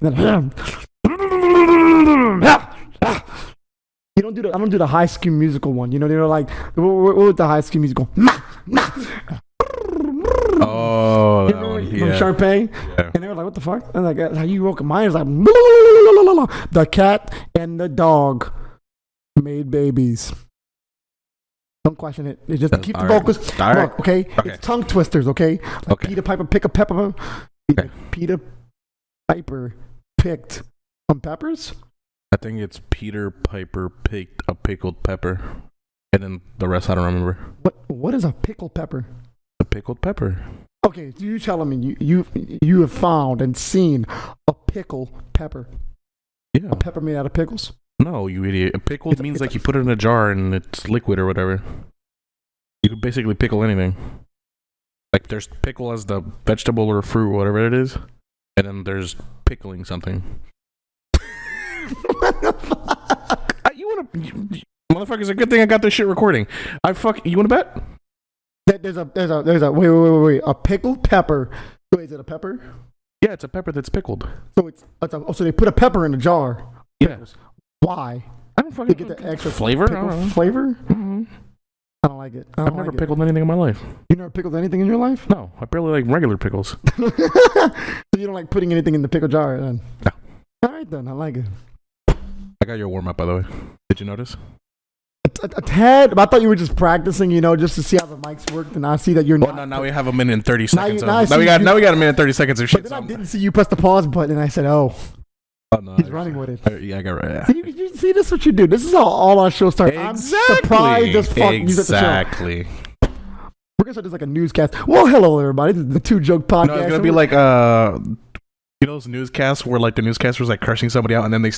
and then you don't do the. I don't do the High School Musical one. You know, they're like, what was the High School Musical? Oh, that one. From Yeah. Sharpay, Yeah. and they were like, "What the fuck?" And like, how you woke up? Mine is like, the cat and the dog made babies. Don't question it. It's just That's keep the all right. vocals. All right. Look, okay? Okay. It's tongue twisters, okay? Like Okay. Peter Piper pick a pepper. Okay. Peter Piper picked some peppers. I think it's Peter Piper picked a pickled pepper, and then the rest I don't remember. What is a pickled pepper? A pickled pepper. Okay, so you telling me you have found and seen a pickle pepper? Yeah. A pepper made out of pickles? No, you idiot. A pickled means like you put it in a jar and it's liquid or whatever. You could basically pickle anything. Like there's pickle as the vegetable or fruit, whatever it is, and then there's pickling something. What the fuck? Motherfuckers, a good thing I got this shit recording. You wanna bet? There's a wait. A pickled pepper. Wait, is it a pepper? Yeah, it's a pepper that's pickled. So so they put a pepper in a jar. Yeah. Why? I don't fucking To get the extra flavor. I pickle don't know. Flavor? Mm-hmm. I don't like it. I've never pickled anything in my life. You never pickled anything in your life? No, I barely like regular pickles. So you don't like putting anything in the pickle jar then? No. All right then, I like it. I got your warm up, by the way. Did you notice? A tad, but I thought you were just practicing, just to see how the mics worked, and I see that you're Well, not. now we have a minute and 30 seconds. now I Now see we got you- a minute and 30 seconds of shit. But then I didn't see you press the pause button, and I said, "Oh, Oh, no, he's running with it." Yeah, I got right. Yeah. See, you see, this is what you do. This is how all our shows start. I'm surprised as fuck you at the show. Exactly. We're gonna start this like a newscast. Well, hello everybody. This is the Two Joke Podcast. No, it's gonna be like you know those newscasts where like the newscaster's like cursing somebody out and then they're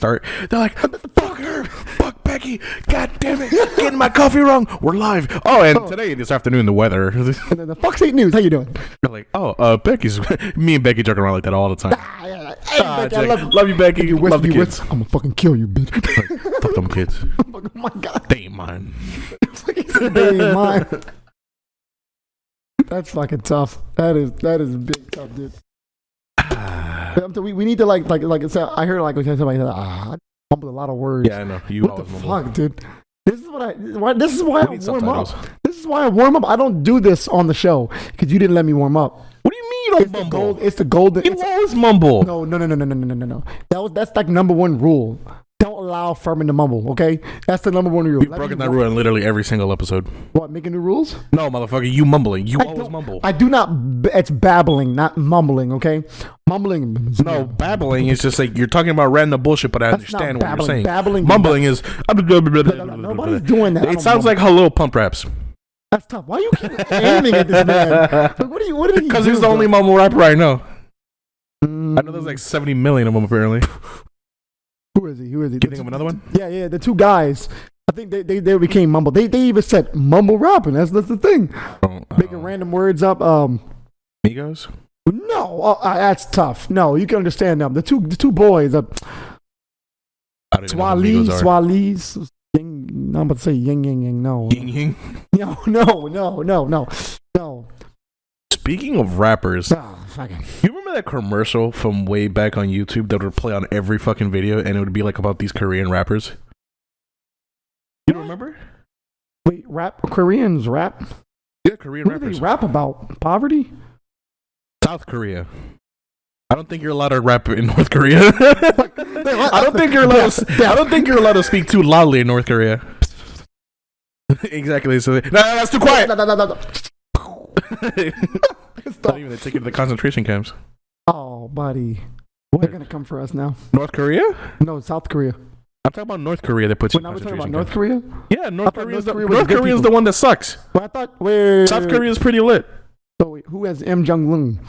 like, fuck her, fuck Becky, god damn it, getting my coffee wrong. We're live. Oh, and today, this afternoon, the weather. And then the Fox 8 News. How you doing? They're like, Becky's. Me and Becky joke around like that all the time. Hey, Becky, I Jack, love you, Becky. you. Love the You kids. I'm gonna fucking kill you, bitch. Like, fuck them kids. Oh my god. They ain't mine. They ain't mine. That's fucking tough. That is big tough, dude. We need to like I heard like somebody said, mumble a lot of words. Yeah, I know. You What the always mumble. fuck, dude? This is why We I need warm up. subtitles. This is why I warm up. I don't do this on the show because you didn't let me warm up. What do you mean you don't mumble? It's the golden. You always mumble. No. That's like number one rule. Don't allow Furman to mumble. Okay, that's the number one rule. We've broken that rule in literally every single episode. What? Making new rules? No, motherfucker, you mumbling. You I always don't- mumble. I do not. It's babbling, not mumbling. Okay, mumbling. No, babbling is just like you're talking about random bullshit, but I That's not understand what you're babbling. saying. Babbling. Mumbling is. Nobody's doing that. I It don't sounds mumble. like hello pump raps. That's tough. Why you keep aiming at this man? Like, what did he Because do, he's the bro? only mumble rapper I know. I know Mm, there's like 70 million of them apparently. who is he? Can you think of another one? Yeah, the two guys. I think they became mumble. They even said mumble rapping. That's the thing. Making random words up. Migos? No, that's tough. No, you can understand them. The two boys. I don't even know who Migos are. Swali's. I'm about to say yin yin yang. No, Ying Ying. no. Speaking of rappers, Oh, fucking. you remember that commercial from way back on YouTube that would play on every fucking video and it would be like about these Korean rappers? You don't remember? Wait, Koreans rap? Yeah, Korean What do rappers. they rap about? Poverty? South Korea. I don't think you're allowed to rap in North Korea. I don't think you're allowed to speak too loudly in North Korea. Exactly. So no, that's too quiet. No. Not even they take you to the concentration camps. Oh, buddy. They're going to come for us now. North Korea? No, South Korea. I'm talking about North Korea that puts you Well, in now we're talking concentration about North camps. Korea? Yeah, North thought Korea is North the Korea was the good people. one that sucks. Well, I thought, wait. South Korea is pretty lit. So wait, who has M. Jong-un?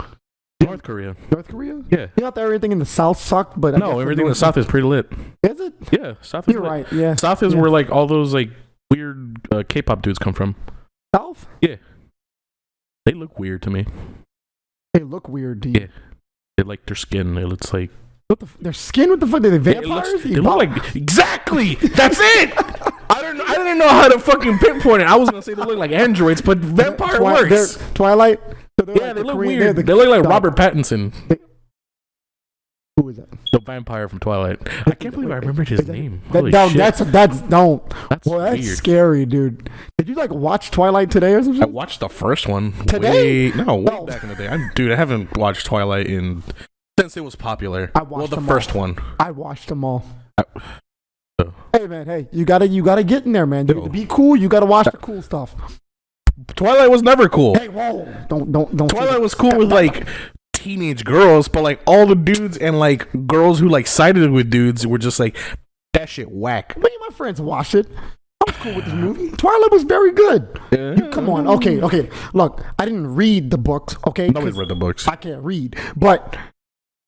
North Korea. North Korea? Yeah. You thought that everything in the South sucked, but I guess No, everything in the South is pretty lit. Is it? Yeah, South is You're lit. right, yeah. South is Yeah. where like all those like weird K-pop dudes come from. South? They look weird to me. They look weird to you. Yeah. They like their skin. It looks like Their skin? What the fuck? Are they vampires? They look like exactly. That's it. I didn't know how to fucking pinpoint it. I was gonna say they look like androids, but vampire works. Twilight? So Yeah, like they the look Korean- weird. they're They look like the- Robert Pattinson. Who is that? The vampire from Twilight. I can't believe I remembered his name. That's don't. That's Well, that's weird. scary, dude. Did you like watch Twilight today or something? I watched the first one. Today? Way back in the day. I haven't watched Twilight since it was popular. I watched the first one. I watched them all. Oh. Hey man, hey, you gotta get in there, man. Dude, to be cool, you gotta watch the cool stuff. Twilight was never cool. Hey, whoa! Don't. Twilight was cool with like teenage girls, but like all the dudes and like girls who like sided with dudes were just like that shit whack. Me and my friends watched it. I was cool with this movie. Twilight was very good. Come on, okay. Look, I didn't read the books. Okay, Nobody's read the books. I can't read, but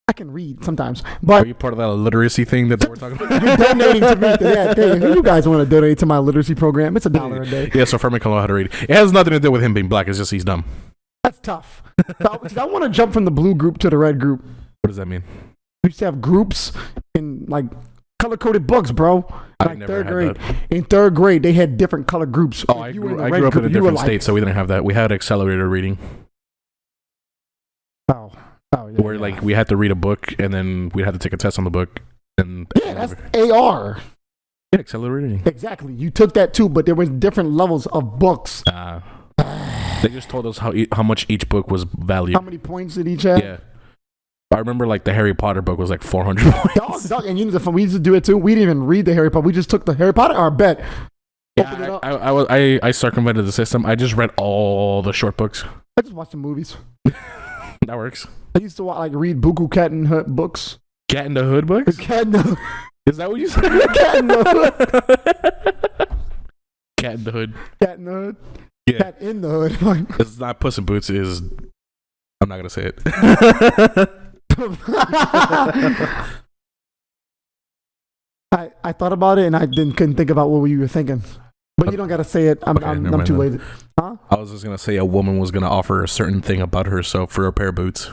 I can read sometimes. But are you part of that literacy thing that we're talking about? you're donating to me. Yeah, hey, if you guys want to donate to my literacy program, it's $1 a day. Yeah, so Furman can know how to read. It has nothing to do with him being black. It's just he's dumb. That's tough. I want to jump from the blue group to the red group. What does that mean? We used to have groups in like color-coded books, bro. I never had that. In third grade, they had different color groups. Oh, I grew up in a different state, so we didn't have that. We had accelerated reading. Oh, yeah. Where like we had to read a book and then we had to take a test on the book. And that's AR. Yeah, accelerated reading. Exactly. You took that too, but there was different levels of books. They just told us how much each book was valued. How many points did each have? Yeah. I remember like the Harry Potter book was like 400 points. Dog, and we used to do it too. We didn't even read the Harry Potter. We just took the Harry Potter, our bet. Yeah, I circumvented the system. I just read all the short books. I just watched the movies. That works. I used to read Buku Cat in Hood books. Cat in the Hood books? Cat in the Hood. Is that what you said? Cat in the Hood. Cat in the Hood. Cat in the Hood. Yeah. Cat in the Hood. It's not Puss in Boots. I'm not gonna say it. I thought about it and I couldn't think about what you were thinking. But you don't gotta say it. I'm too lazy. Huh? I was just gonna say a woman was gonna offer a certain thing about herself for a pair of boots.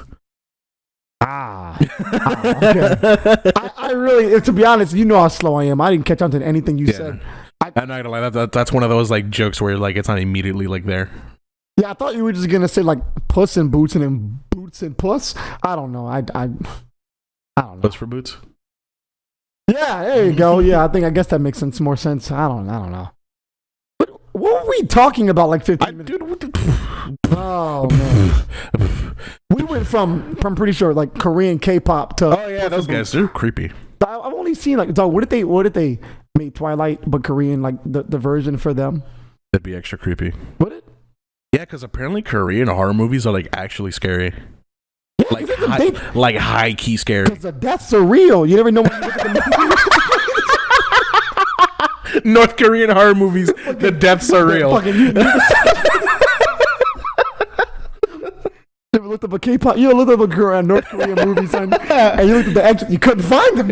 Okay. I really, to be honest, you know how slow I am. I didn't catch on to anything you said. I'm not gonna lie. That's one of those like jokes where like it's not immediately like there. Yeah, I thought you were just gonna say like Puss and Boots and then Boots and Puss. I don't know. I don't know. Puss for Boots. Yeah, there you go. Yeah, I guess that makes more sense. I don't know. What were we talking about like 15 minutes? Dude, what the... Oh man. We went from I'm pretty sure like Korean K-pop to those guys, they're creepy. I've only seen like what did they make Twilight but Korean, like the version for them? That'd be extra creepy. Would it? Yeah, because apparently Korean horror movies are like actually scary. Yeah, like high key scary. Because the deaths are real. You never know when you look at the movie. North Korean horror movies, the deaths are real. You ever looked up a K-pop? You ever looked up a North Korean movie, son, and you looked at the actors, you couldn't find them.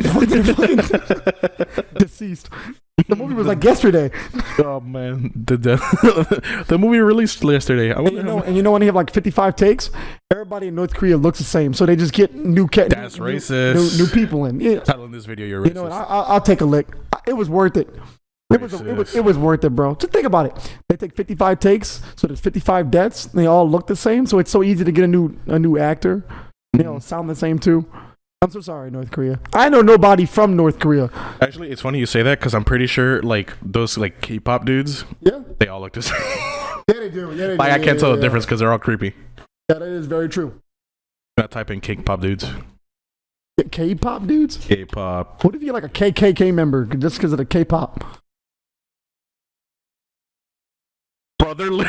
Deceased. The movie was like yesterday. Oh man, the movie released yesterday. And you know when they have like 55 takes, everybody in North Korea looks the same, so they just get That's racist. New people in. Yeah. Title in this video, you're racist. You know what? I'll take a lick. It was worth it. It was worth it, bro. Just think about it. They take 55 takes, so there's 55 deaths. They all look the same, so it's so easy to get a new actor. They all sound the same too. I'm so sorry, North Korea. I know nobody from North Korea. Actually, it's funny you say that because I'm pretty sure like those like K-pop dudes, they all look the same. Yeah, they do. Yeah, they do. I can't tell the difference because they're all creepy. Yeah, that is very true. I type in K-pop dudes. K-pop dudes? K-pop. What if you're like a KKK member just because of the K-pop? Brotherly.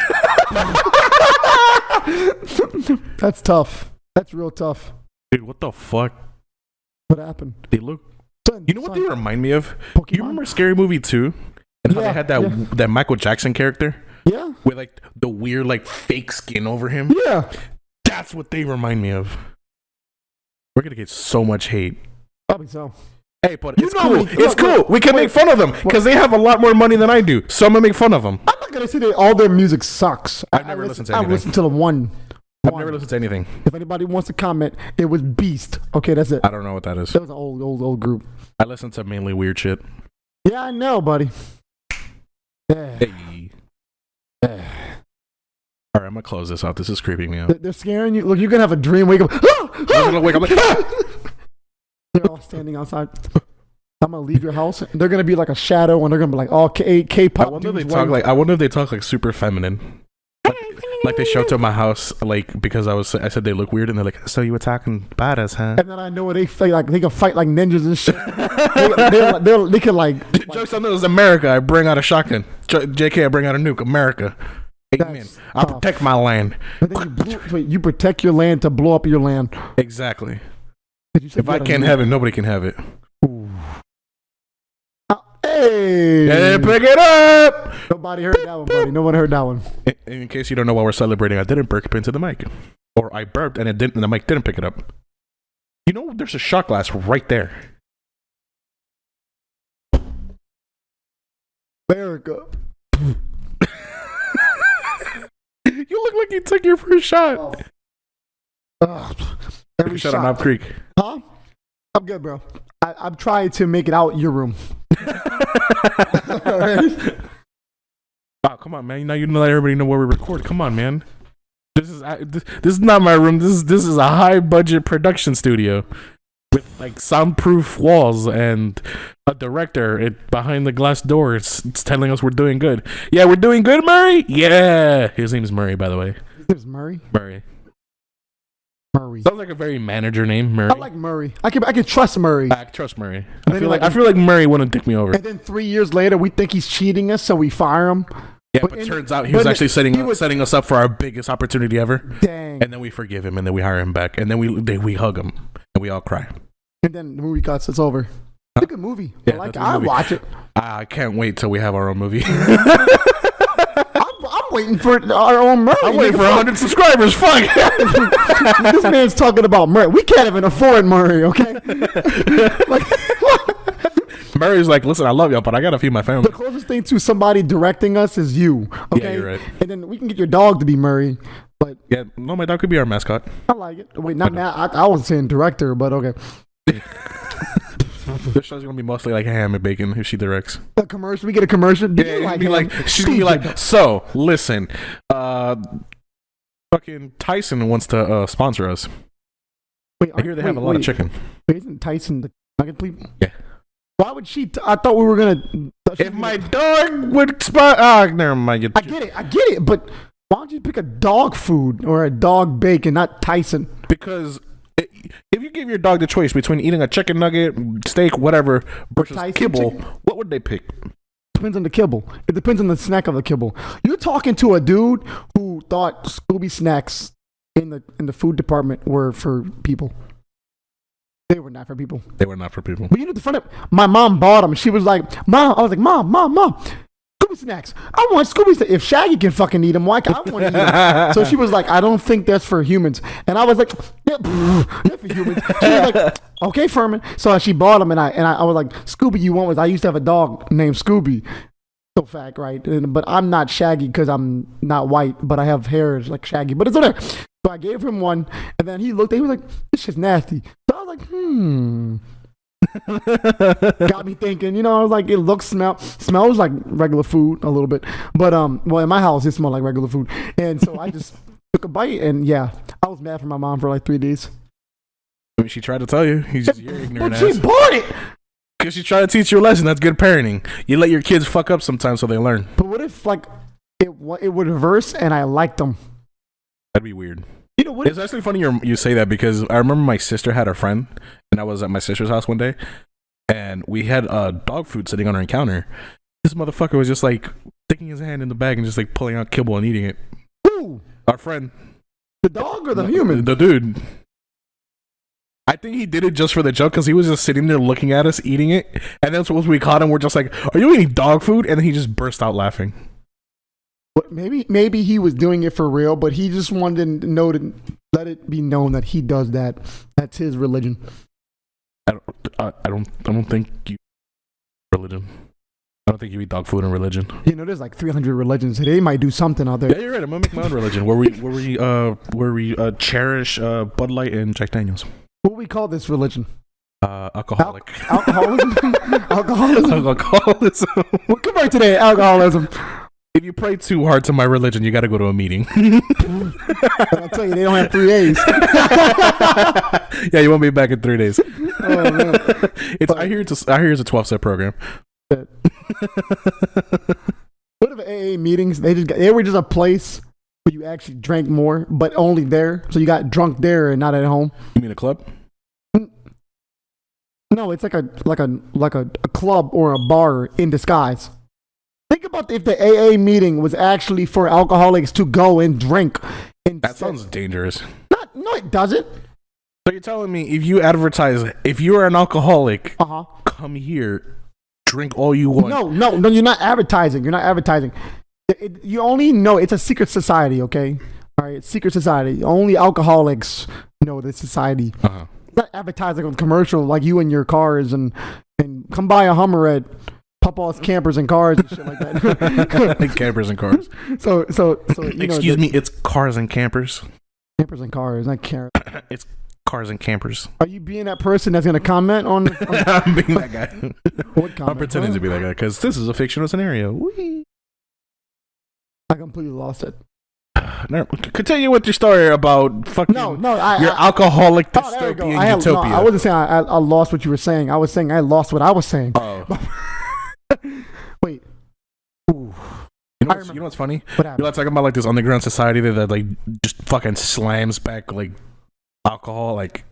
That's tough. That's real tough. Dude, what the fuck? What happened? They look... You know what they remind me of? Pokemon? You remember Scary Movie 2? And how they had that Michael Jackson character? Yeah. With like the weird like fake skin over him? Yeah. That's what they remind me of. We're going to get so much hate. Probably so. Hey, but it's cool. It's cool. We can make fun of them because they have a lot more money than I do. So I'm going to make fun of them. I'm not going to say that all their music sucks. I've never listened to anything. I've listened to the one. I've never listened to anything. If anybody wants to comment, it was Beast. Okay, that's it. I don't know what that is. That was an old group. I listen to mainly weird shit. Yeah, I know, buddy. Hey. All right, I'm going to close this out. This is creeping me out. They're scaring you. Look, you're going to have a dream. Wake up. I'm going to wake up like... They're all standing outside. I'm gonna leave your house. And they're gonna be like a shadow, and they're gonna be like all K-pop. I wonder if they talk like super feminine. Like they show up to my house, like because I said they look weird, and they're like, "So you were talking about us, huh?" And then I know they fight like they can fight like ninjas and shit. they can like. Jokes on those, America. I bring out a shotgun. JK, I bring out a nuke. America. Amen. I protect my land. But then you protect your land to blow up your land. Exactly. If I can't have it, nobody can have it. Ooh. Hey, pick it up. Nobody heard that one, buddy. No one heard that one. In case you don't know why we're celebrating, I didn't burp into the mic, or I burped and and the mic didn't pick it up. You know, there's a shot glass right there. America. You look like you took your first shot. Every shot on Knob Creek. Huh? I'm good, bro. I'm trying to make it out your room. Oh, come on, man! Now you let everybody know where we record. Come on, man. This is not my room. This is a high budget production studio with like soundproof walls and a director behind the glass door. It's telling us we're doing good. Yeah, we're doing good, Murray. Yeah, his name is Murray, by the way. His name is Murray. Murray. Murray. Sounds like a very manager name, Murray. I like Murray. I can trust Murray. I trust Murray. I feel like Murray wouldn't dick me over. And then 3 years later, we think he's cheating us, so we fire him. Yeah, but turns out he was actually setting us up for our biggest opportunity ever. Dang. And then we forgive him, and then we hire him back, and then we hug him, and we all cry. And then the movie cuts. It's over. It's a good movie. Yeah, I watch it. I can't wait till we have our own movie. I'm waiting for our own Murray. I'm waiting for 100 subscribers. Fuck. This man's talking about Murray. We can't even afford Murray, okay? Murray's like, listen, I love y'all, but I gotta feed my family. The closest thing to somebody directing us is you, okay? Yeah, you're right. And then we can get your dog to be Murray. But yeah, no, my dog could be our mascot. I like it. Wait, not I wasn't saying director, but okay. This show's gonna be mostly like ham and bacon if she directs. A commercial. We get a commercial. She's gonna be like, so listen, fucking Tyson wants to sponsor us. Wait, I hear they have a lot of chicken. Wait, isn't Tyson the nugget please? Yeah. Why would she? I thought we were gonna. If my dog would spot, never mind. I get it, but why don't you pick a dog food or a dog bacon, not Tyson? Because if you give your dog the choice between eating a chicken nugget, steak, whatever, versus kibble, what would they pick? Depends on the kibble. It depends on the snack of the kibble. You're talking to a dude who thought Scooby snacks in the food department were for people. They were not for people. They were not for people. But you know the funny, my mom bought them. She was like, Mom. I was like, Mom. Scooby snacks. I want Scooby snacks. If Shaggy can fucking eat them, why can't I want to eat them? So she was like, I don't think that's for humans. And I was like, yeah, for humans. She was like, okay, Furman. So she bought them, and I was like, Scooby, you want? I used to have a dog named Scooby. So fact, right? But I'm not Shaggy because I'm not white, but I have hairs like Shaggy. But it's okay. So I gave him one, and then he looked. He was like, "This shit's nasty." So I was like, Got me thinking. I was like, it smells like regular food a little bit, but well, in my house it smelled like regular food, and so I just took a bite, and yeah, I was mad for my mom for like 3 days. I mean, she tried to tell you. He's just your ignorant ass. She bought it. Because she tried to teach you a lesson. That's good parenting. You let your kids fuck up sometimes so they learn. But what if like it would reverse and I liked them? That'd be weird. It's actually funny you say that because I remember my sister had a friend, and I was at my sister's house one day, and we had dog food sitting on our counter. This motherfucker was just like sticking his hand in the bag and just like pulling out kibble and eating it. Who? Our friend. The dog or the human? The dude. I think he did it just for the joke because he was just sitting there looking at us eating it, and then once we caught him, we're just like, "Are you eating dog food?" And then he just burst out laughing. Maybe he was doing it for real, but he just wanted to let it be known that he does that. That's his religion. I don't think you religion. I don't think you eat dog food in religion. There's like 300 religions. They might do something out there. Yeah, you're right. I'm gonna make my own religion where we cherish Bud Light and Jack Daniels. What do we call this religion? Alcoholic. Alcoholism. Alcoholism. Alcoholism. We'll convert today. Alcoholism. If you pray too hard to my religion, you got to go to a meeting. But I'll tell you, they don't have 3 days. Yeah, you won't be back in 3 days. Oh, man. I hear it's a 12-step program. What if AA meetings? They were just a place where you actually drank more, but only there. So you got drunk there and not at home. You mean a club? No, it's like a club or a bar in disguise. Think about if the AA meeting was actually for alcoholics to go and drink. That sounds dangerous. No, it doesn't. So you're telling me if you advertise, if you are an alcoholic, come here, drink all you want. No, you're not advertising. You're not advertising. You only know it's a secret society, okay? All right, secret society. Only alcoholics know this society. Not advertising on commercial like you and your cars and come buy a Hummer at Papa's Campers and Cars and shit like that. Campers and cars. So Excuse me, it's cars and campers. Campers and cars, not cars. It's cars and campers. Are you being that person that's gonna comment on? I'm being that guy. What comment? I'm pretending to be that guy because this is a fictional scenario. Whee. I completely lost it. No, continue with your story about fucking your alcoholic dystopian utopia. No, I wasn't saying I lost what you were saying. I was saying I lost what I was saying. Oh. Wait. Ooh. You know what's funny? What happened? You're not talking about like this underground society that like just fucking slams back like alcohol like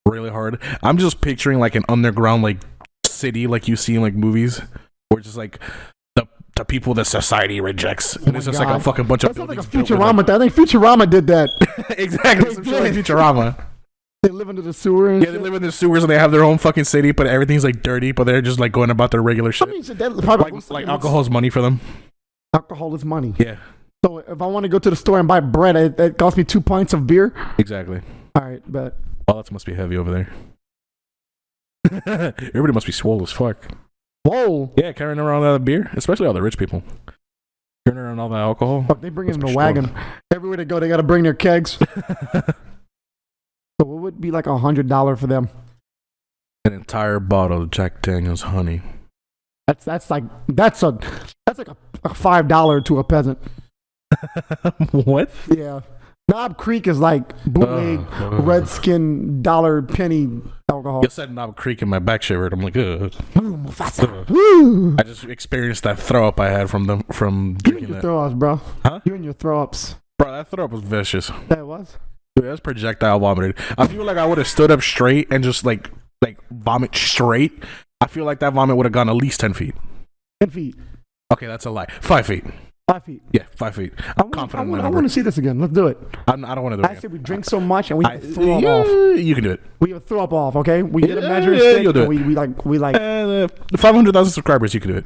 really hard. I'm just picturing like an underground like city like you see in like movies where it's just like the people that society rejects. And it's just like a fucking bunch of buildings. Like a Futurama. I think Futurama did that. Exactly. Some shit like Futurama. They live under the sewer. And they live in the sewers and they have their own fucking city, but everything's like dirty, but they're just like going about their regular shit. I mean, like alcohol's money for them. Alcohol is money. Yeah. So if I want to go to the store and buy bread, it costs me 2 pints of beer. Exactly. All right, but wallets must be heavy over there. Everybody must be swole as fuck. Whoa. Yeah, carrying around all that beer, especially all the rich people. Carrying around all that alcohol. Fuck, they bring it in a wagon. Everywhere they go, they got to bring their kegs. So what would be like $100 for them? An entire bottle of Jack Daniel's honey. That's like a $5 to a peasant. What? Yeah. Knob Creek is like bootleg Redskin dollar penny alcohol. You said Knob Creek in my back shivered. I'm like, ugh. I just experienced that throw up I had from drinking that. Throw ups, bro. Huh? You and your throw ups. Bro, that throw up was vicious. That was? Dude, that was projectile vomited. I feel like I would have stood up straight and just like vomit straight. I feel like that vomit would have gone at least 10 feet. 10 feet. Okay, that's a lie. 5 feet. 5 feet. Yeah, 5 feet. I'm confident in my number. I want to see this again. Let's do it. I don't want to do it. I said we drink so much and we throw up off. You can do it. We throw up off, okay? We get a measuring stick. You'll do it. We like 500,000 subscribers. You can do it.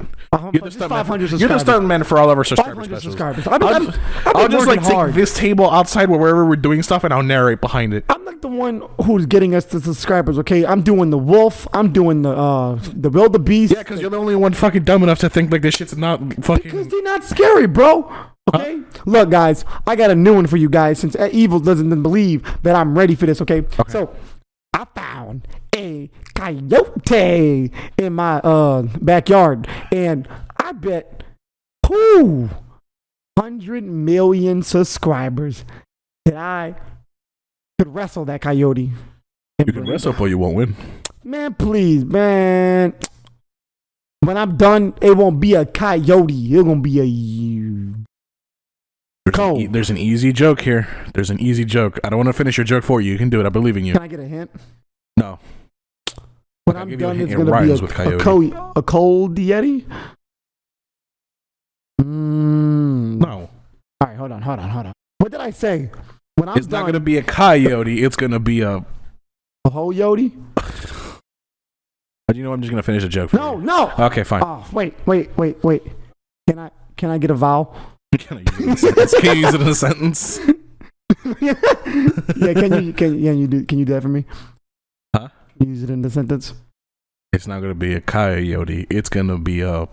You're the 500 subscribers. You're the starting man for all of our subscribers. 500 specials. subscribers. I'll just like take this table outside wherever we're doing stuff and I'll narrate behind it. I'm like the one who's getting us the subscribers, okay? I'm doing the wolf. I'm doing the wildebeest. Yeah, because you're the only one fucking dumb enough to think like this shit's not fucking. Because they're not scary, bro. Okay? Look, guys, I got a new one for you guys since Evil doesn't believe that I'm ready for this, okay? So, I found a coyote in my backyard, and I bet 200 million subscribers that I could wrestle that coyote. You can wrestle, but you won't win. Man, please, man. When I'm done, it won't be a coyote. It's gonna be a There's an easy joke here. There's an easy joke. I don't want to finish your joke for you. You can do it. I believe in you. Can I get a hint? No. When I'm done, it's going to be a cold Yeti? No. All right, hold on. What did I say? When I'm it's done, not going to be a coyote. It's going to be a whole Yoti? You know, I'm just going to finish the joke. No. Okay, fine. Oh, wait. Can I get a vowel? Can you use it in a sentence? Yeah, can you do that for me? Huh? Can you use it in the sentence? It's not gonna be a coyote. It's gonna be a.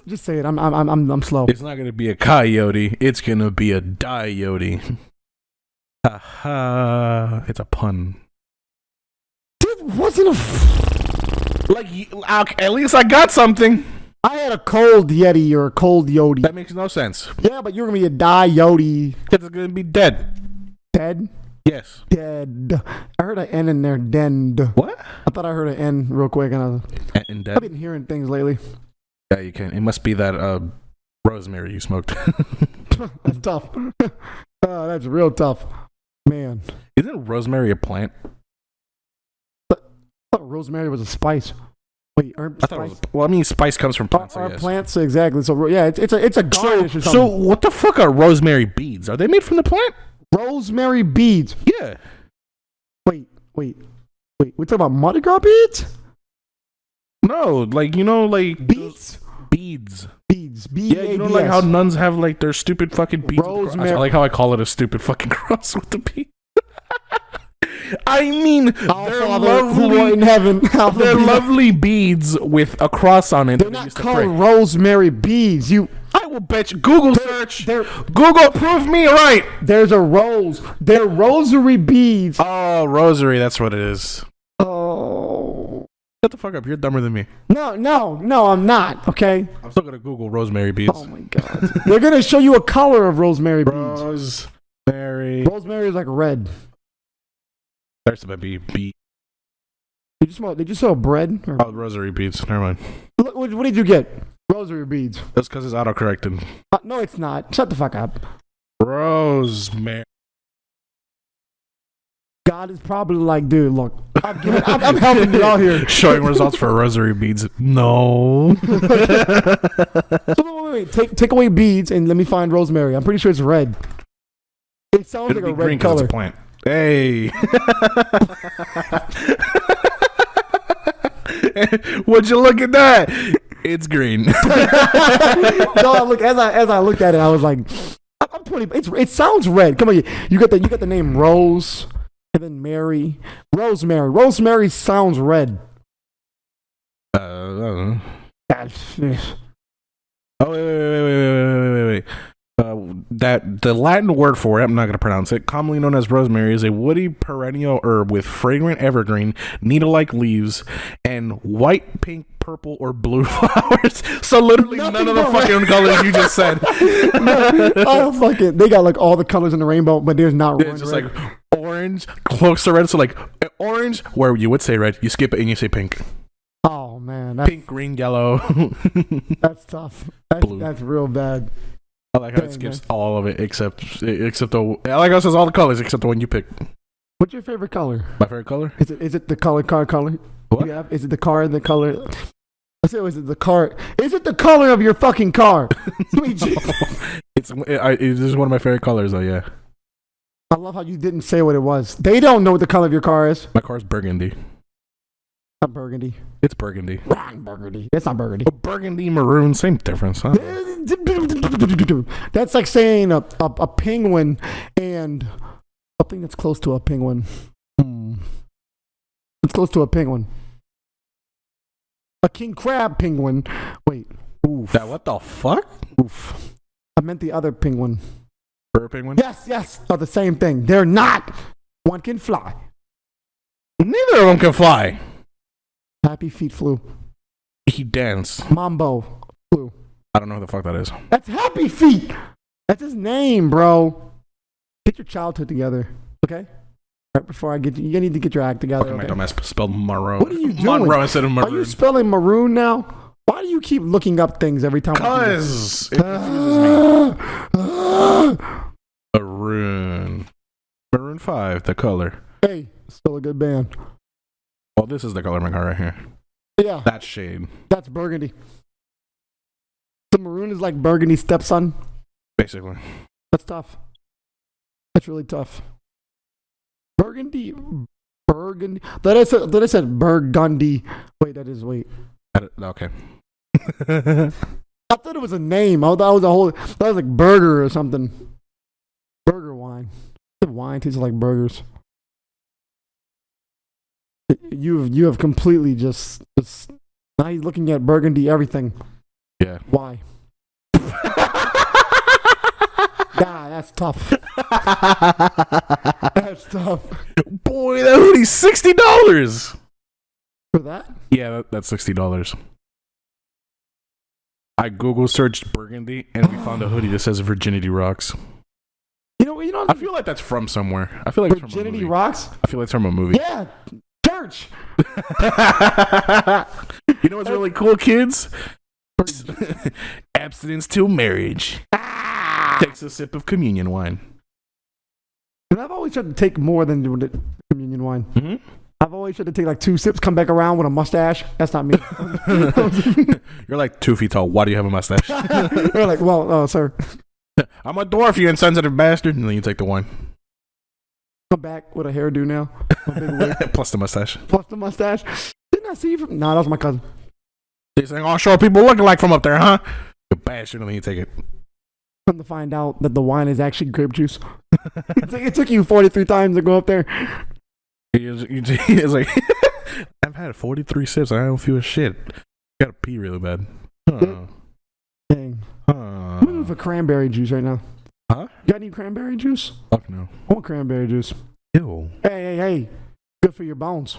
Just say it. I'm slow. It's not gonna be a coyote. It's gonna be a diote. Ha! It's a pun. It wasn't a. Like, at least I got something. I had a cold Yeti or a cold Yodi. That makes no sense. Yeah, but you're gonna be a die Yodi. It's gonna be dead. Dead? Yes. Dead. I heard an N in there. Dend. What? I thought I heard an N real quick, and And I've dead? been hearing things lately. Yeah, you can. It must be that rosemary you smoked. That's tough. That's real tough, man. Isn't rosemary a plant? I thought rosemary was a spice. Wait, aren't I thought it was. Well, I mean, spice comes from plants. Are I guess. plants exactly? So yeah, it's a garnish or something. So what the fuck are rosemary beads? Are they made from the plant? Rosemary beads. Yeah. Wait. We talking about Mardi Gras beads? No, like like Beads. Beads. Beads. Yeah, you know, like how nuns have like their stupid fucking beads. Rosemary. I like how I call it a stupid fucking cross with the bead. I mean, Our they're Father who art lovely. in heaven. They're lovely beads with a cross on it. They're not called rosemary beads. I will bet you. Google search. they're- Google, prove me right. There's a rose. They're rosary beads. Oh, rosary. That's what it is. Oh. Shut the fuck up. You're dumber than me. No, I'm not. Okay. I'm still gonna Google rosemary beads. Oh my god. They're gonna show you a color of rosemary beads. Rosemary. Rosemary is like red. There's some bead. Did you smell bread? Or, Oh, rosary beads. Never mind. what did you get? Rosary beads. That's because it's autocorrected. No, it's not. Shut the fuck up. Rosemary. God is probably like, dude, look, I'm helping you out here. Showing results for rosary beads. No. So wait. Take away beads and let me find rosemary. I'm pretty sure it's red. It sounds It'll like a be green red color. it's a plant. Hey. Would you look at that? It's green. No, as I looked at it, I was like, I'm 20. It sounds red. Come on, you got the name Rose, and then Mary, Rosemary. Rosemary sounds red. I don't know. That's- Oh, wait. That the Latin word for it, I'm not going to pronounce it, commonly known as rosemary, is a woody perennial herb with fragrant evergreen, needle-like leaves, and white, pink, purple, or blue flowers. So literally none of the fucking colors you just said. Oh fuck it! They got like all the colors in the rainbow, but there's not one. It's just red. like orange, close to red. So like orange, where you would say red, you skip it and you say pink. Oh man, that's, Pink, green, yellow. that's tough. That's, Blue. that's real bad. I like how it skips all of it except the. I like how it says all the colors except the one you picked. What's your favorite color? My favorite color? Is it the car color? What? Yeah. Is it the car and the color? I said, is it the car? Is it the color of your fucking car? Sweet Jesus. It's one of my favorite colors though. Yeah. I love how you didn't say what it was. They don't know what the color of your car is. My car's burgundy. Not burgundy. It's burgundy. Wrong burgundy. It's not burgundy. Oh, burgundy, maroon, same difference, huh? That's like saying a penguin and something that's close to a penguin. It's close to a penguin. A king crab penguin. Wait. Oof. That what the fuck? Oof. I meant the other penguin. For a penguin? Yes. Oh, the same thing. They're not. One can fly. Neither of them can fly. Happy Feet flew. He danced. Mambo flew. I don't know who the fuck that is. That's Happy Feet. That's his name, bro. Get your childhood together, okay? Right before I get you need to get your act together. Fucking my Okay? dumbass spelled maroon. What are you doing? Monroe instead of Are you maroon. spelling maroon now? Why do you keep looking up things every time? Cause it confuses me. Maroon. Maroon 5, the color. Hey, still a good band. Well, this is the color of my car right here. Yeah, That shade, that's burgundy. The maroon is like burgundy stepson. basically. That's tough. That's really tough. Burgundy. That I said burgundy. Wait, that is wait. Okay. I thought it was a name. I thought that was like burger or something. Burger wine. Wine tastes like burgers. You have completely just now he's looking at burgundy everything. Yeah. Why? Nah, that's tough. That's tough. Boy, that hoodie's $60. For that? Yeah, that's $60. I Google searched burgundy and we found a hoodie that says Virginity Rocks. You know. I feel like that's from somewhere. I feel like Virginity it's from a movie. Rocks. I feel like it's from a movie. Yeah, church. You know what's really cool, kids? Abstinence till marriage. Takes a sip of communion wine. And I've always tried to take more than the communion wine. Mm-hmm. I've always tried to take like 2 sips, come back around with a mustache. That's not me. You're like 2 feet tall. Why do you have a mustache? They're like, well, sir. I'm a dwarf, you insensitive bastard. And then you take the wine. Come back with a hairdo now. A big wig. Plus the mustache. Plus the mustache. Didn't I see you from? Nah, that was my cousin. He's saying, "Oh, sure, people looking like from up there, huh?" You bastard, and then you take it. Come to find out that the wine is actually grape juice. It took you 43 times to go up there. It's like, I've had 43 sips. I don't feel shit. Gotta pee really bad. Dang. I'm looking for cranberry juice right now. Huh? You got any cranberry juice? Fuck no. I want cranberry juice. Ew. Hey. Good for your bones.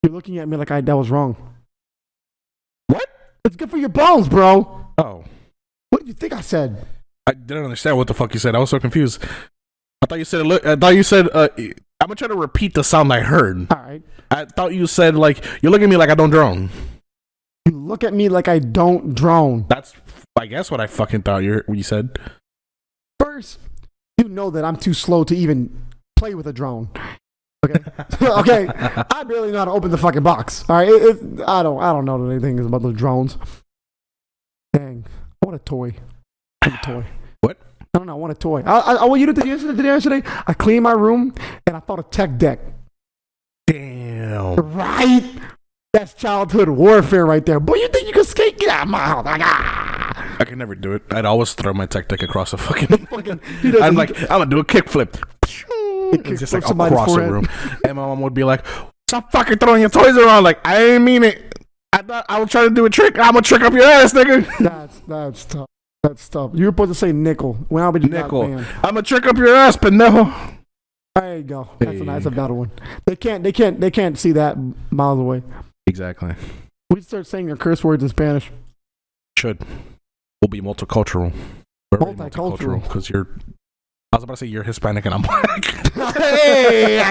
You're looking at me like that was wrong. What? It's good for your bones, bro. Oh. What did you think I said? I didn't understand what the fuck you said. I was so confused. I thought you said, I'm gonna try to repeat the sound I heard. All right. I thought you said, like, you look at me like I don't drone. You look at me like I don't drone. That's, I guess, what I fucking thought you said. First, you know that I'm too slow to even play with a drone. Okay. Okay. I barely know how to open the fucking box. All right. I don't know anything about those drones. Dang. I want a toy. I want a toy. What? I don't know. I want a toy. I want you to do yesterday. I cleaned my room and I thought a tech deck. Damn. Right? That's childhood warfare right there. Boy, you think you can skate? Get out of my house. Like, ah. I could never do it. I'd always throw my tech deck across the fucking. I'm gonna do a kickflip. It's just like across the room. And my mom would be like, "Stop fucking throwing your toys around!" Like, I didn't mean it. I thought I was trying to do a trick. I'm gonna trick up your ass, nigga. That's tough. That's tough. You were supposed to say nickel. When I be nickel. I'm gonna trick up your ass, pendejo. There you go. That's a better one. They can't see that miles away. Exactly. We start saying your curse words in Spanish. Should. We'll be multicultural. Multicultural. Because I was about to say you're Hispanic and I'm black. Hey,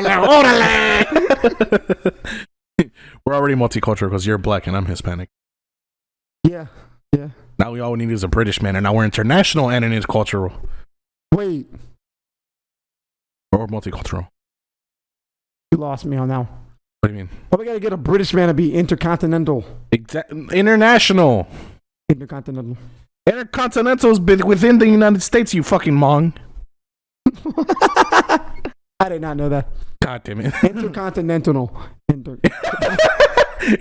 we're already multicultural because you're black and I'm Hispanic. Yeah. Now we all need is a British man, and now we're international and it is cultural. Wait. Or multicultural. You lost me on that. What do you mean? Well, we gotta get a British man to be intercontinental. International. Intercontinental. Intercontinental is within the United States, you fucking mong. I did not know that. God damn it. Intercontinental.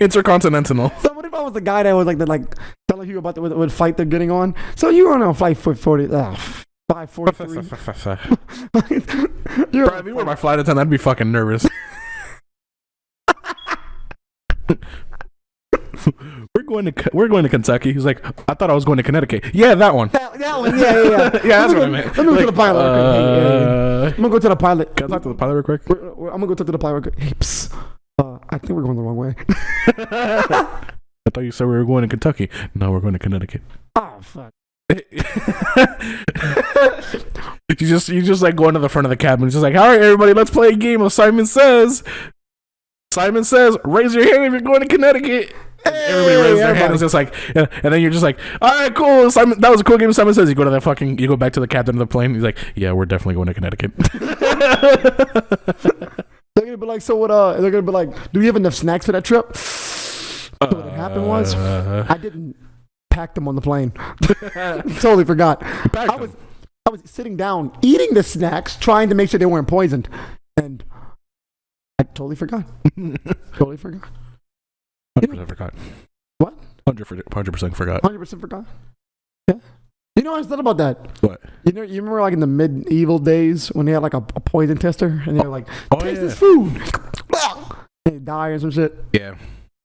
Intercontinental. So what if I was the guy that was like telling you about the fight they're getting on? So you were on flight 543. Bro, if you were my flight attendant, I'd be fucking nervous. We're going to Kentucky. He's like, I thought I was going to Connecticut. Yeah, that one. That one. Yeah. Yeah, that's what I meant. Let me go to the pilot. I'm gonna go to the pilot. Can I talk to the pilot real quick? I'm gonna go talk to the pilot real quick. Hey, psst. I think we're going the wrong way. I thought you said we were going to Kentucky. No, we're going to Connecticut. Oh fuck. you just like going to the front of the cabin. It's just like, all right, everybody, let's play a game of Simon Says. Simon Says, raise your hand if you're going to Connecticut. Everybody raises their hand. It's just like, and then you're just like, all right, cool. Simon, that was a cool game. Simon Says. You go to you go back to the captain of the plane. He's like, yeah, we're definitely going to Connecticut. They're gonna be like, so what? They're gonna be like, do we have enough snacks for that trip? So what happened was, I didn't pack them on the plane. Totally forgot. I was sitting down eating the snacks, trying to make sure they weren't poisoned, and I totally forgot. 100% forgot. What? 100% forgot. 100% forgot. Yeah. You know, I thought about that. What? You remember like in the medieval days when they had like a poison tester and they were like, taste this food. And they die or some shit. Yeah.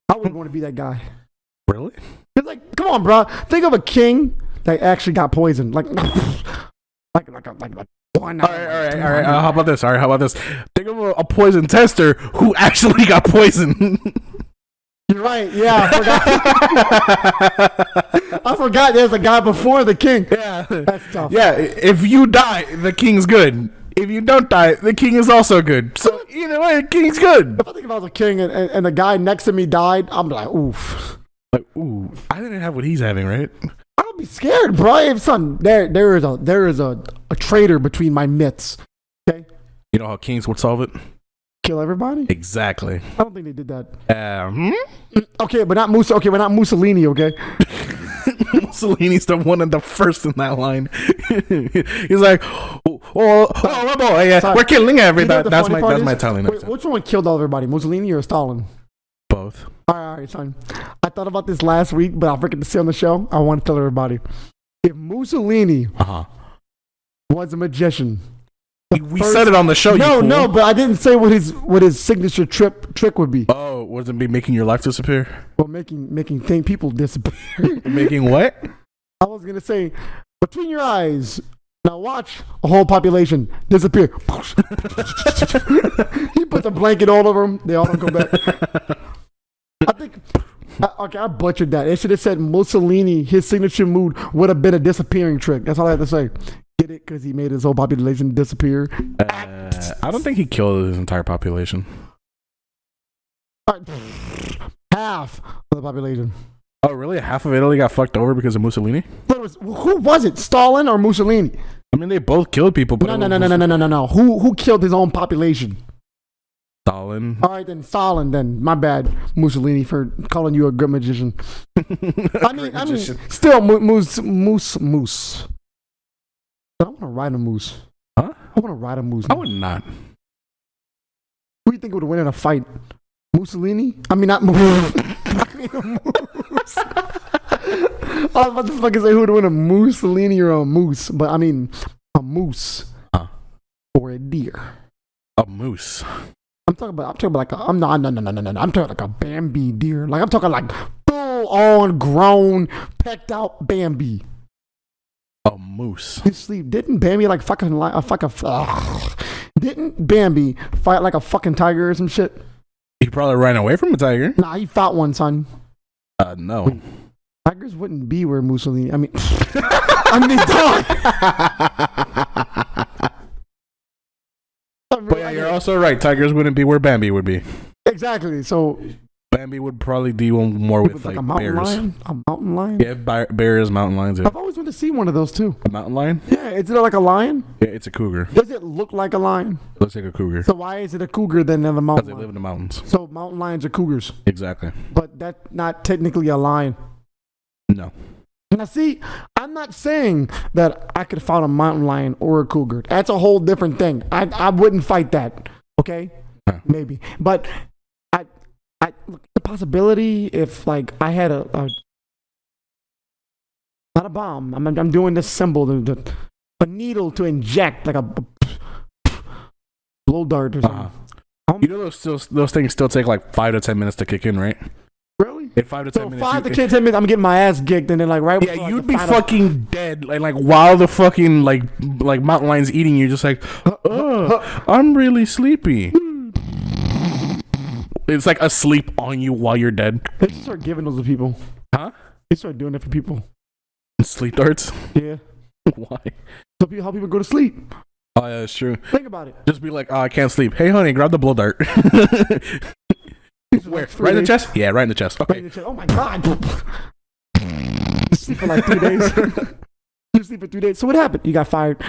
I wouldn't want to be that guy. Really? It's like, come on, bro. Think of a king that actually got poisoned. Like one. All right. How about this? Think of a poison tester who actually got poisoned. You're right. Yeah, I forgot. I forgot there's a guy before the king. Yeah. That's tough. Yeah, if you die, the king's good. If you don't die, the king is also good. So either way, the king's good. If I think if I was a king and the guy next to me died, I'm like, oof. Like, ooh, I didn't have what he's having, right? I'd be scared, bro. If son, there is a traitor between my mitts. Okay, You know how kings would solve it? kill everybody. Exactly. I don't think they did that. Okay, but not Mussolini. Okay. Mussolini's the one and the first in that line. He's like, boy, yeah, we're killing everybody. That's my Italian accent. Which one killed everybody, Mussolini or Stalin? Both. All right, son. I thought about this last week, but I forgot to say on the show. I want to tell everybody: if Mussolini was a magician, we said it on the show. No, but I didn't say what his signature trick would be. Oh, would it be making your life disappear? Well, making people disappear. Making what? I was gonna say, between your eyes. Now watch a whole population disappear. He puts a blanket all over them. They all don't come back. I think. Okay, I butchered that. It should have said Mussolini. His signature move would have been a disappearing trick. That's all I had to say. Get it? Because he made his whole population disappear. I don't think he killed his entire population. Half of the population. Oh, really? Half of Italy got fucked over because of Mussolini? Who was it? Stalin or Mussolini? I mean, they both killed people. But No. Who killed his own population? Stalin. All right, then Stalin. Then my bad, Mussolini, for calling you a good magician. I mean, still moose. I want to ride a moose. Huh? I want to ride a moose. I would not. Who do you think would win in a fight? Mussolini? I mean, not moose. I mean, a moose. I was about to fucking say who would win, a Mussolini or a moose, but I mean a moose or a deer. A moose. I'm talking about like I'm talking like a Bambi deer. Like I'm talking like full on grown, pecked out Bambi. A moose. His sleep. Didn't Bambi like didn't Bambi fight like a fucking tiger or some shit? He probably ran away from a tiger. Nah, he fought one, son. No. Tigers wouldn't be where Mussolini. I mean, dog. But yeah, you're also right. Tigers wouldn't be where Bambi would be. Exactly. So Bambi would probably deal more with like a mountain bears. Lion? A mountain lion? Yeah, bears, mountain lions. Yeah. I've always wanted to see one of those too. A mountain lion? Yeah, is it like a lion? Yeah, it's a cougar. Does it look like a lion? It looks like a cougar. So why is it a cougar than a mountain Because they lion? live in the mountains. So mountain lions are cougars. Exactly. But that's not technically a lion. No. Now see, I'm not saying that I could fight a mountain lion or a cougar. That's a whole different thing. I wouldn't fight that. Okay? Maybe. But look, the possibility if like I had a not a bomb. I'm doing this symbol, a needle to inject, like a blow dart or something. You know those things still take like 5 to 10 minutes to kick in, right? Really? In 5 to 10 minutes. 5 to 10 minutes, I'm getting my ass kicked, and then like right. Yeah, you'd be fucking dead, like while the fucking like mountain lion's eating you, just like, I'm really sleepy. It's like asleep on you while you're dead. They just start giving those to people. Huh? They start doing it for people. Sleep darts? Yeah. Why? So how people go to sleep. Oh yeah, that's true. Think about it. Just be like, I can't sleep. Hey honey, grab the blow dart. Where? Right in the chest? Yeah, right in the chest. Okay. Right in the chest. Oh my god. You sleep for like 3 days. You sleep for 3 days. So what happened? You got fired.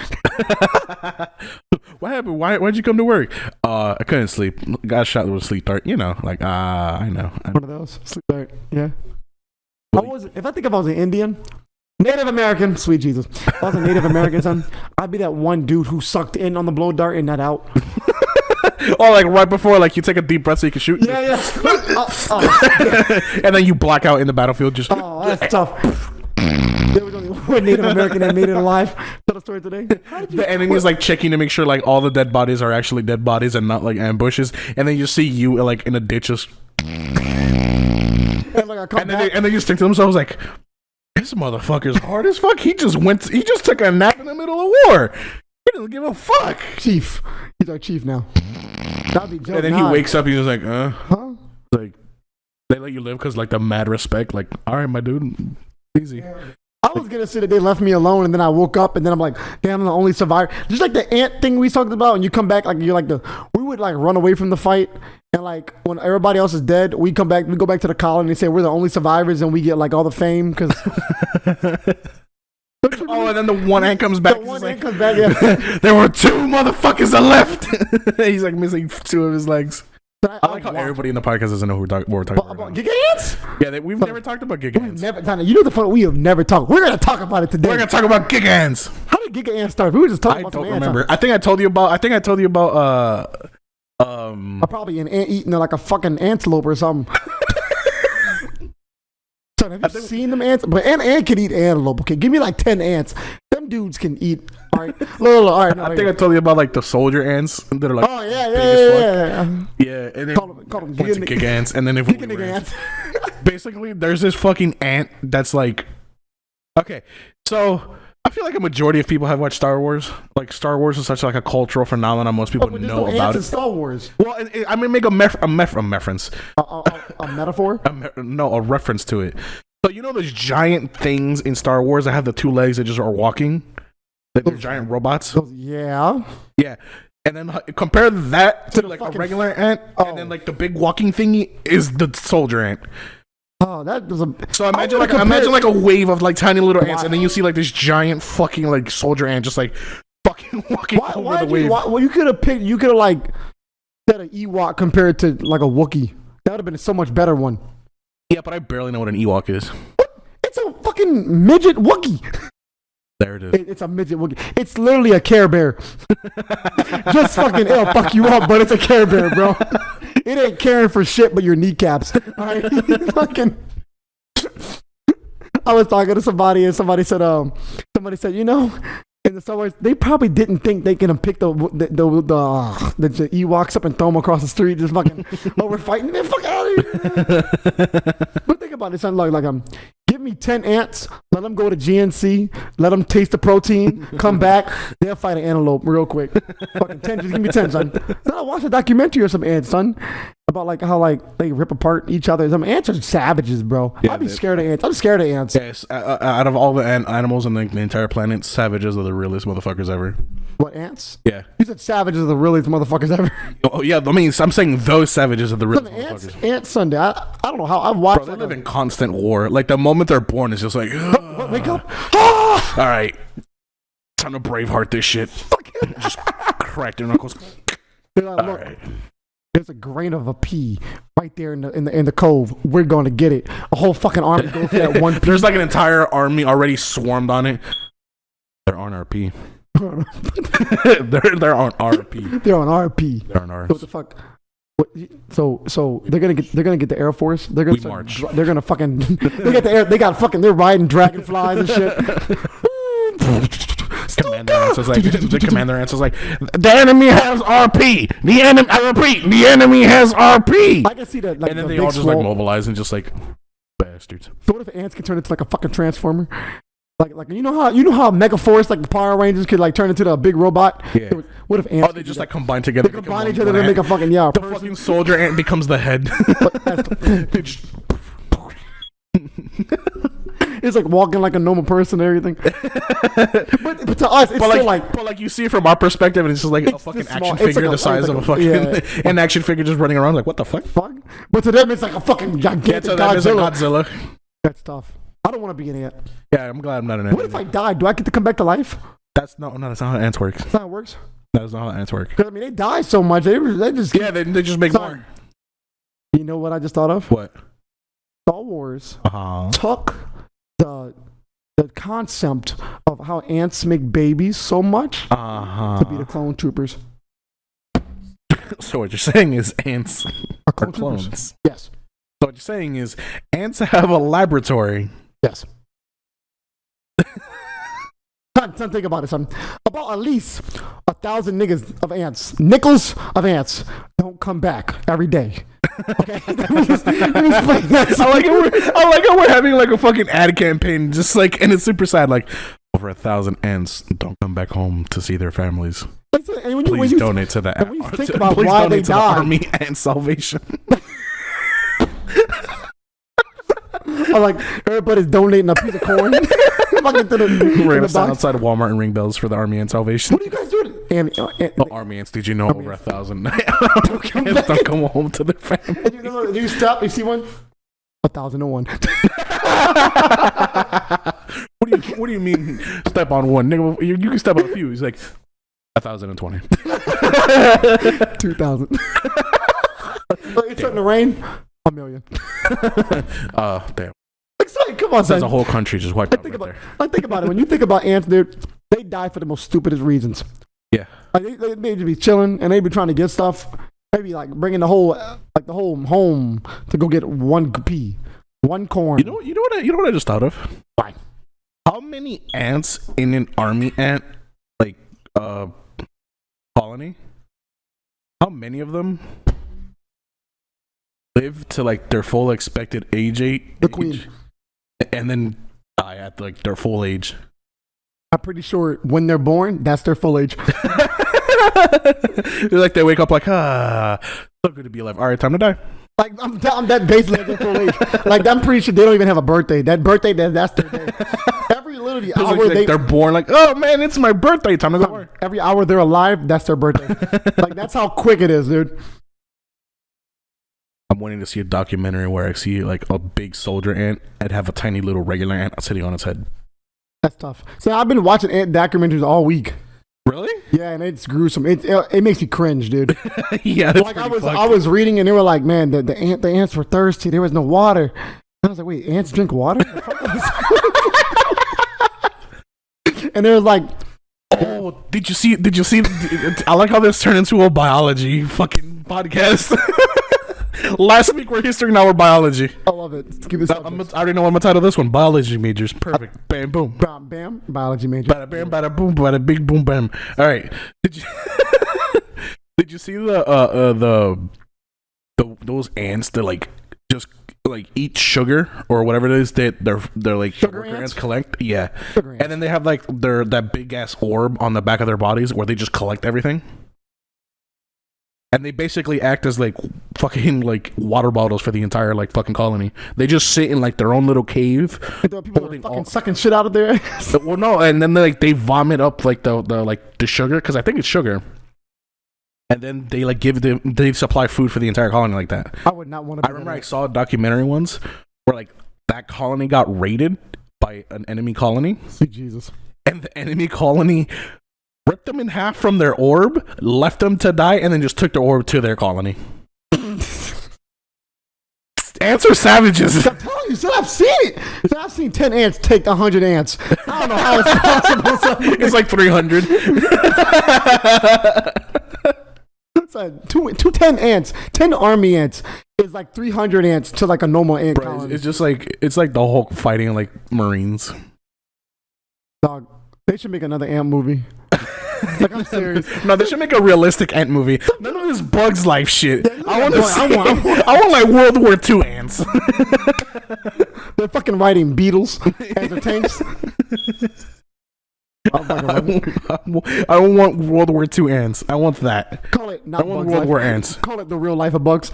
What happened? Why'd you come to work? I couldn't sleep. Got shot with a sleep dart. You know, like I know. One of those sleep dart. Yeah. If I think if I was an Indian, Native American, sweet Jesus. If I was a Native American, son, I'd be that one dude who sucked in on the blow dart and not out. Or like right before, like you take a deep breath so you can shoot. Yeah. And then you black out in the battlefield. Just that's tough. There was only one Native American that made it alive. Tell the story today. The enemy is like checking to make sure like all the dead bodies are actually dead bodies and not like ambushes. And then you see you like in a ditch just. And then you think to themselves like, this motherfucker's hard as fuck. He just took a nap in the middle of war. He doesn't give a fuck. Chief. He's our chief now. That'd be joke. And then he wakes up, he's like, Huh? like they let you live because like the mad respect. Like, all right, my dude, easy. I was gonna say that they left me alone, and then I woke up, and then I'm like, damn, I'm the only survivor. Just like the ant thing we talked about, and you come back like you're like we would like run away from the fight, and like when everybody else is dead, we go back to the colony and say we're the only survivors, and we get like all the fame because. Oh, and then the one ant comes back. The one like, ant comes back. Yeah. There were 2 motherfuckers that left. He's like missing 2 of his legs. I like how everybody in the podcast doesn't know what we're talking about. Giga ants? Yeah, we've never talked about Giga ants. You know the fun we have never talked. We're gonna talk about it today. We're gonna talk about Giga ants. How did Giga ants start? We were just talking about. I don't remember. I think I told you about. Probably an ant eating like a fucking antelope or something. Son, have you seen them ants? But an ant can eat antelope. Okay, give me like 10 ants. Them dudes can eat. All right, all right. I think I told you about like the soldier ants that are like. Oh yeah. Yeah, and then call them Giga ants, and then if Giga ants. Basically, there's this fucking ant that's like. Okay, so I feel like a majority of people have watched Star Wars. Like Star Wars is such like a cultural phenomenon. Most people know about it. Star Wars. Well, I mean, make a reference. A metaphor? A reference to it. So you know those giant things in Star Wars that have the 2 legs that just are walking. They're giant robots. Yeah. Yeah. And then compare that to like a regular ant, and then like the big walking thingy is the soldier ant. Oh, that was a. So imagine like a wave of like tiny little ants, and then you see like this giant fucking like soldier ant just like fucking walking over the wave. Well, you could have like said an Ewok compared to like a Wookiee. That would have been a so much better one. Yeah, but I barely know what an Ewok is. It's a fucking midget Wookiee. There it is. It's a midget Wookiee. It's literally a Care Bear. Just fucking, it'll fuck you up, but it's a Care Bear, bro. It ain't caring for shit but your kneecaps. All right? Fucking. I was talking to somebody, and somebody said, you know, in the Star Wars, they probably didn't think they can pick the Ewoks up and throw them across the street, just fucking, we're fighting, man, fuck out of here. But think about it, son, like give me 10 ants, let them go to GNC, let them taste the protein, come back, they'll fight an antelope real quick. Fucking 10, just give me 10, son. Then I watched a documentary of some ants, son, about like how like they rip apart each other. Some ants are savages, bro. Yeah, I'd be scared of ants. I'm scared of ants. Yes, out of all the animals on the entire planet, savages are the realest motherfuckers ever. What, ants? Yeah. You said savages are the realest motherfuckers ever. Oh yeah, I mean, I'm saying those savages are the realest motherfuckers. Ants Sunday. I don't know how I've watched. Bro, they live in constant war. Like the moment they're born, it's just like, wake up. All right, time to Braveheart this shit. Just crack their knuckles. All right. There's a grain of a pea right there in the cove. We're going to get it. A whole fucking army goes for that one pea. There's like an entire army already swarmed on it. They're on RP. they're on RP. They're on RP. They're on RP. What the fuck? What, so they're gonna get the Air Force. They're gonna march. They're gonna fucking. They got the air. They got fucking. They're riding dragonflies and shit. Commander answers like the commander answers like the enemy has RP. The enemy. I repeat, the enemy has RP. I can see that. Like, and then they all just like mobilize and just like bastards. So what if ants can turn into like a fucking transformer? Like you know how Megaforce, like the Power Rangers, could like turn into a big robot. Yeah. What if ants? Oh, they just like combine together. They combine each other to make a fucking The fucking soldier ant becomes the head. It's like walking like a normal person and everything. but to us, it's still like. But like you see it from our perspective, and it's just like a fucking action figure the size of a fucking an action figure just running around. Like what the fuck? But to them, it's like a fucking gigantic Godzilla. That's tough. I don't want to be an ant. Yeah, I'm glad I'm not an ant. What if I die? Do I get to come back to life? That's not how ants work. That's not how it works. That is not how ants work. Because I mean, they die so much. They just they just make more. You know what I just thought of? What? Star Wars took the concept of how ants make babies so much to be the clone troopers. So what you're saying is ants are clones? Yes. So what you're saying is ants have a laboratory. Yes. Son, think about it, son. About at least 1,000 niggas of ants, nickels of ants, don't come back every day. Okay, let me explain that. I like how we're having like a fucking ad campaign, just like, and it's super sad. Like over 1,000 ants don't come back home to see their families. And when Please donate to the. and when you think about why they to the died. Army and Salvation. Or like everybody's donating a piece of corn. Fucking to the, We're in gonna the stand box. outside of Walmart and ring bells for the Army and Salvation. What are you guys doing? And Army ants, did you know over 1,000 ants don't come home to their family? and you know, you stop, you see one? 1,001. What do you mean step on one? Nigga, you can step on a few. He's like 1,020. 2,000. It's starting to rain. 1,000,000. Damn. Like, son, come on, There's a son. whole country just wiped out right there. Like, think about it. When you think about ants, dude, they die for the most stupidest reasons. Yeah. Like they just be chilling and they be trying to get stuff. Maybe like bringing the whole home to go get one pea, one corn. You know what I just thought of? Why? How many ants in an army ant colony? How many of them live to like their full expected age? The queen. And then die at like their full age. I'm pretty sure when they're born, that's their full age. They're like they wake up like so good to be alive. All right, time to die. Like I'm that basically at their full age. Like I'm pretty sure they don't even have a birthday. That birthday, that's their day. Every literally It's hour like they're born like, oh man, it's my birthday. Time to go to work. every hour they're alive, that's their birthday. Like that's how quick it is, dude. I'm waiting to see a documentary where I see like a big soldier ant and have a tiny little regular ant sitting on its head. That's tough. So I've been watching ant documentaries all week. Really? Yeah, and it's gruesome. It makes me cringe, dude. Yeah, that's Like I was reading and they were like, man, the ants were thirsty. There was no water. And I was like, wait, ants drink water? And they were like, oh, did you see? I like how this turned into a biology fucking podcast. Last week we're history, now we're biology. I love it. Keep it I already know what I'm gonna title this one. Biology majors. Perfect. Bam, boom. bam, bam, biology major. Bada bam, bada boom, bada big boom, bam. All right. Did you did you see those ants that like just like eat sugar or whatever it is that they're like Sugar worker ants? collect? Yeah. Sugar ants. And then they have like that big ass orb on the back of their bodies where they just collect everything. And they basically act as like fucking like water bottles for the entire like fucking colony. They just sit in like their own little cave. People are holding fucking all- sucking shit out of there. Well, no, and then they vomit up like the sugar because I think it's sugar. And then they like they supply food for the entire colony like that. I would not want to. I remember I saw a documentary once where like that colony got raided by an enemy colony, Sweet Jesus. and the enemy colony ripped them in half from their orb, left them to die, and then just took their orb to their colony. Ants are savages. I'm telling you, son, I've seen it. So I've seen 10 ants take 100 ants. I don't know how it's possible. Son. It's like 300. Son, 10 ants, 10 army ants is like 300 ants to like a normal ant Bro, colony. it's just like the Hulk fighting like Marines. Dog, they should make another ant movie. Like, I'm serious. No, they should make a realistic ant movie. None of this Bugs Life shit. I want I want like World War II ants. They're fucking riding beetles as their tanks. I don't want World War II ants. I want that. Call it I not want Bugs World Life. War ants. Call it the real life of bugs.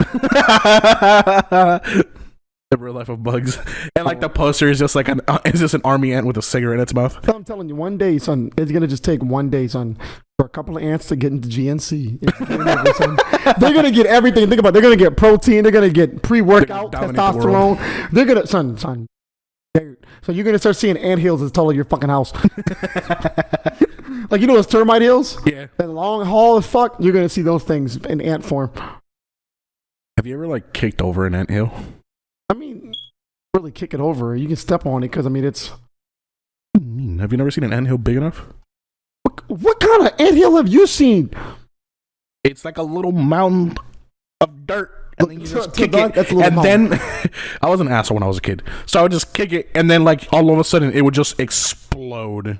The real life of bugs, and like the poster is just like it's just an army ant with a cigarette in its mouth. So I'm telling you, one day, son, it's gonna just take one day, son, for a couple of ants to get into GNC. It's game over, son. They're gonna get everything. Think about it. They're gonna get protein. They're gonna get pre-workout, They're gonna dominate the testosterone. They're gonna, son. So you're gonna start seeing ant hills as tall as your fucking house. Like, you know those termite hills? Yeah. That long haul as fuck. You're gonna see those things in ant form. Have you ever like kicked over an anthill? I mean, really kick it over. You can step on it because I mean it's. What do you mean? Have you never seen an anthill big enough? What kind of anthill have you seen? It's like a little mountain of dirt. And then you just kick dog, it. that's a little And then I was an asshole when I was a kid. So I would just kick it and then like all of a sudden it would just explode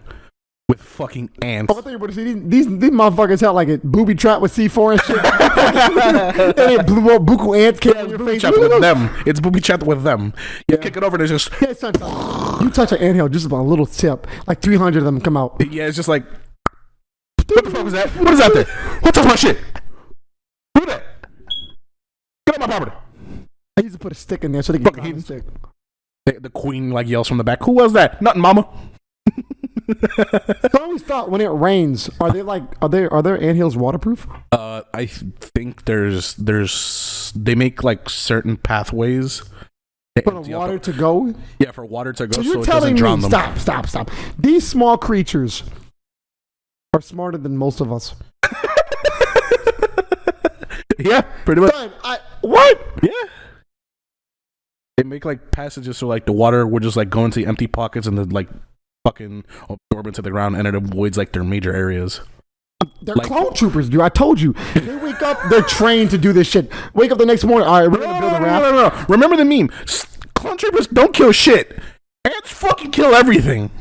with fucking ants. Oh, I thought you were about to see these motherfuckers had like a booby trap with C4 and shit. And they blew up buku ants came on your Booby face. trapped with them. It's booby trapped with them. You kick it over and it's just Yeah, son, you touch an anthill just about a little tip, like 300 of them come out. yeah, it's just like What the fuck was that? What is out there? What touched my shit? Who that? Get off my property. I used to put a stick in there so they can get the stick. The queen like yells from the back. Who was that? Nothing, mama. I always thought when it rains, are there anthills waterproof? I think they make like certain pathways for the water to go. Yeah, for water to go. So you're telling me, stop. These small creatures are smarter than most of us. Yeah, pretty much. What? Yeah. They make like passages so like the water would just like go into empty pockets and then like fucking absorb into the ground, and it avoids like their major areas. They're like, clone troopers, dude. I told you. They wake up, they're trained to do this shit. Wake up the next morning. All right, we're gonna build a raft. No. Remember the meme? Clone troopers don't kill shit. Ants fucking kill everything.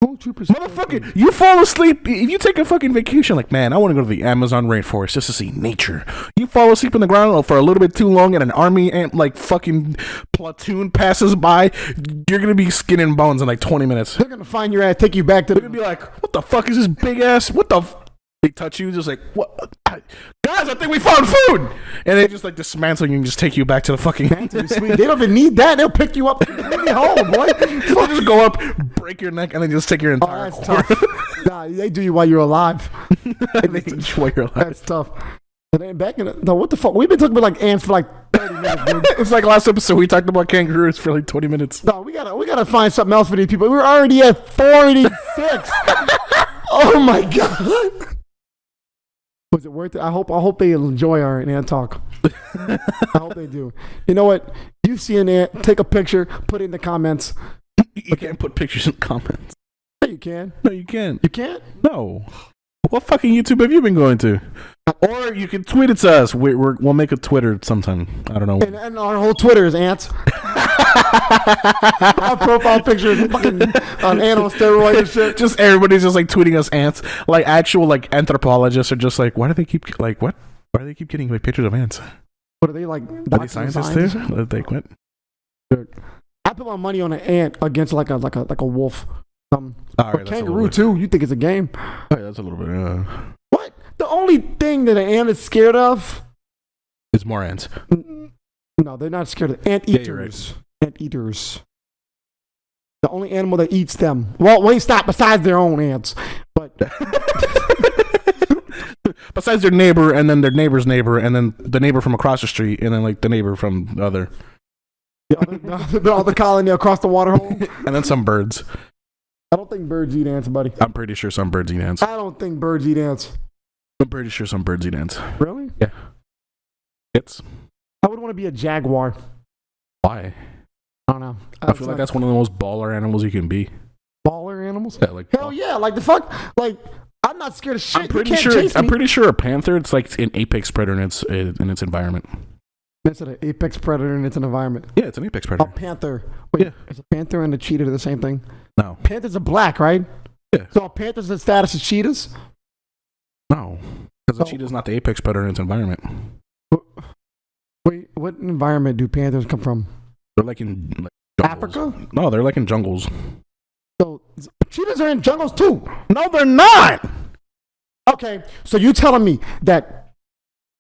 Clone troopers, motherfucker. You fall asleep. If you take a fucking vacation, like, man, I want to go to the Amazon rainforest just to see nature. You fall asleep on the ground for a little bit too long, and an army ant like fucking platoon passes by. You're gonna be skin and bones in like 20 minutes. They're gonna find your ass, take you back to. They're gonna be like, what the fuck is this big ass? What the? They touch you, just like, what? Guys, I think we found food! And they just like dismantle you and just take you back to the fucking. They don't even need that. They'll pick you up and bring you home, boy. They'll just go up, break your neck, and then just take your entire. Oh, that's tough. Nah, they do you while you're alive. They enjoy your life. That's tough. And then back in no, what the fuck? We've been talking about like ants for like 30 minutes, dude. It's like last episode we talked about kangaroos for like 20 minutes. No, we gotta find something else for these people. We're already at 46. Oh my god. Was it worth it? I hope they enjoy our ant talk. I hope they do. You know what? You see an ant, take a picture, put it in the comments. You can't put pictures in the comments. Yeah, you can. No, you can't. You can't? No. What fucking YouTube have you been going to? Or you can tweet it to us. We'll make a Twitter sometime. I don't know. And our whole Twitter is ants. Our profile picture is fucking an ant on steroids and shit. Just everybody's just like tweeting us ants. Like actual like anthropologists are just like, why do they keep like what? Why do they keep getting like pictures of ants? What are they like? Are they scientists too? They quit. I put my money on an ant against like a wolf. Right, kangaroo too. You think it's a game? Oh, yeah, that's a little bit. What? The only thing that an ant is scared of is more ants. No, they're not scared of ant eaters. Yeah, ant eaters. The only animal that eats them. Well, wait, stop. Besides their own ants, but besides their neighbor, and then their neighbor's neighbor, and then the neighbor from across the street, and then like the neighbor from the other. The other colony across the water hole, and then some birds. I don't think birds eat ants, buddy. I'm pretty sure some birds eat ants. I don't think birds eat ants. I'm pretty sure some birds eat ants. Really? Yeah. I would want to be a jaguar. Why? I don't know. I feel like that's one of the most baller animals you can be. Baller animals? Yeah, like hell yeah! Like the fuck? Like I'm not scared of shit. I'm pretty sure a panther. It's like an apex predator in its environment. It's an apex predator in its environment. Yeah, it's an apex predator. A panther. Wait, yeah. Is a panther and a cheetah the same thing? No. Panthers are black, right? Yeah. So a panther's the status of cheetahs? No, because the cheetah's not the apex predator in its environment. Wait, what environment do panthers come from? They're like in Africa? No, they're like in jungles. So cheetahs are in jungles too? No, they're not. Okay, so you telling me that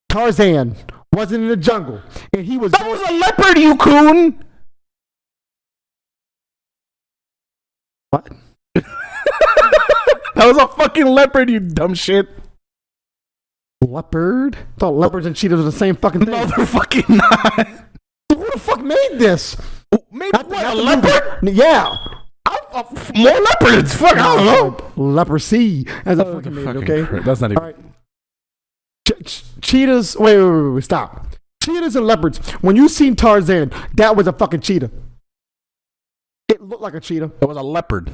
Tarzan wasn't in the jungle and he was... That was a leopard, you coon! What? That was a fucking leopard, you dumb shit. Leopard? I thought leopards and cheetahs were the same fucking thing. No, they're fucking not. Who the fuck made this? Made what, a leopard? Yeah. More leopards. Fuck, I don't know. Leprosy as a fucking made, okay? That's not even... All right. Cheetahs... Wait, stop. Cheetahs and leopards. When you seen Tarzan, that was a fucking cheetah. It looked like a cheetah. It was a leopard.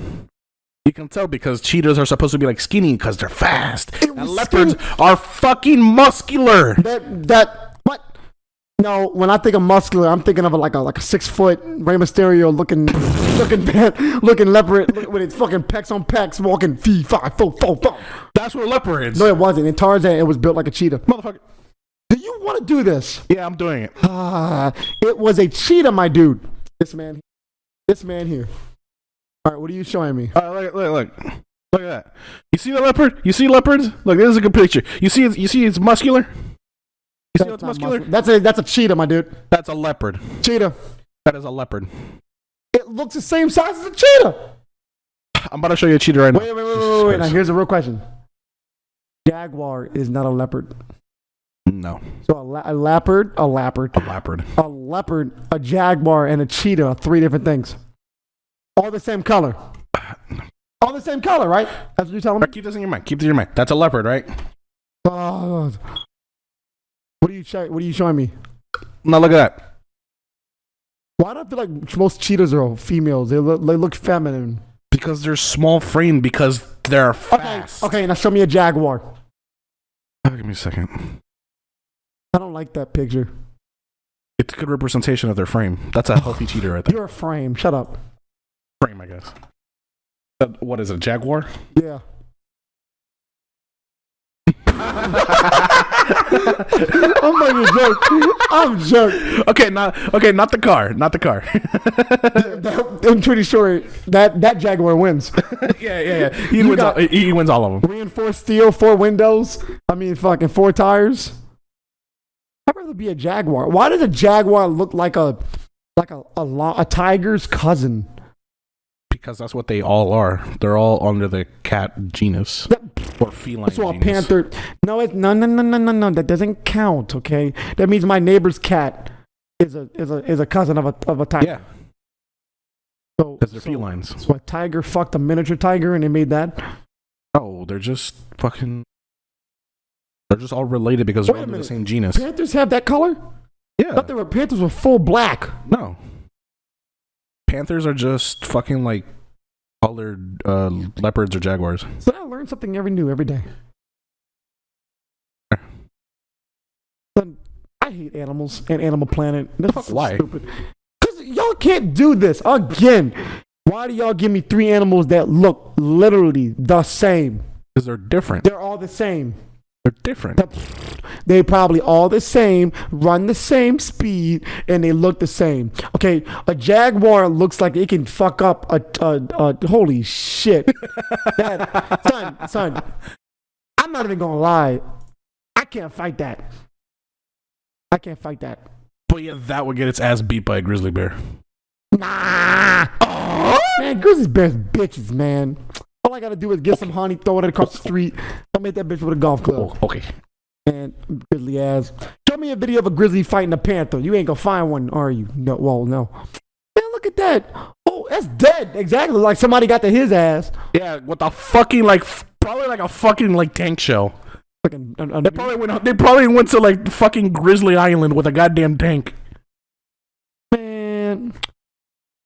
You can tell because cheetahs are supposed to be like skinny because they're fast. And leopards are fucking muscular. What? No, when I think of muscular, I'm thinking of like a 6 foot Rey Mysterio looking leopard with its fucking pecs on pecs, walking 5 4 4. That's what a leopard is. No, it wasn't. In Tarzan, it was built like a cheetah. Motherfucker. Do you want to do this? Yeah, I'm doing it. It was a cheetah, my dude. This man here. All right, what are you showing me? Look. Look at that. You see the leopard? You see leopards? Look, this is a good picture. You see it's muscular? You see it's muscular? That's a cheetah, my dude. That's a leopard. Cheetah. That is a leopard. It looks the same size as a cheetah. I'm about to show you a cheetah right now. Wait. Now here's a real question. Jaguar is not a leopard. No. So a leopard, a jaguar, and a cheetah are 3 different things. All the same color. All the same color, right? That's what you're telling me? Keep this in your mind. That's a leopard, right? Oh. What are you showing me? Now look at that. Why do I feel like most cheetahs are females? They look feminine. Because they're small frame, because they're fast. Okay, now show me a jaguar. Give me a second. I don't like that picture. It's a good representation of their frame. That's a healthy cheetah right there. You're a frame. Shut up. Frame, I guess. What is it, jaguar? Yeah. I'm joking. Okay, not the car. I'm pretty sure that Jaguar wins. Yeah. He wins all of them. Reinforced steel, 4 windows. I mean, fucking 4 tires. I'd rather be a Jaguar. Why does a Jaguar look like a tiger's cousin? Because that's what they all are. They're all under the cat genus or feline so genus. A panther. No. That doesn't count. Okay, that means my neighbor's cat is a cousin of a tiger. Yeah. Because they're felines. So a tiger fucked a miniature tiger and they made that. Oh, they're just fucking. They're just all related because they're under the same genus. Panthers have that color? Yeah. I thought panthers were full black. No. Panthers are just fucking like colored leopards or jaguars. So I learn something every day. I hate animals and Animal Planet. That's why? Stupid. Because y'all can't do this again. Why do y'all give me 3 animals that look literally the same? Because they're different. They're all the same. They're different. They probably all the same, run the same speed, and they look the same. Okay, a Jaguar looks like it can fuck up a holy shit. Son, I'm not even gonna lie. I can't fight that. But yeah, that would get its ass beat by a grizzly bear. Nah. Oh, man, grizzly bears bitches, man. All I gotta do is get some honey, throw it across the street. I'll make that bitch with a golf club. Oh, okay. Man, grizzly ass. Show me a video of a grizzly fighting a panther. You ain't gonna find one, are you? No. Well, no. Man, look at that. Oh, that's dead. Exactly. Like somebody got to his ass. Yeah, with a fucking probably like a fucking tank shell. They probably went to like fucking Grizzly Island with a goddamn tank. Man,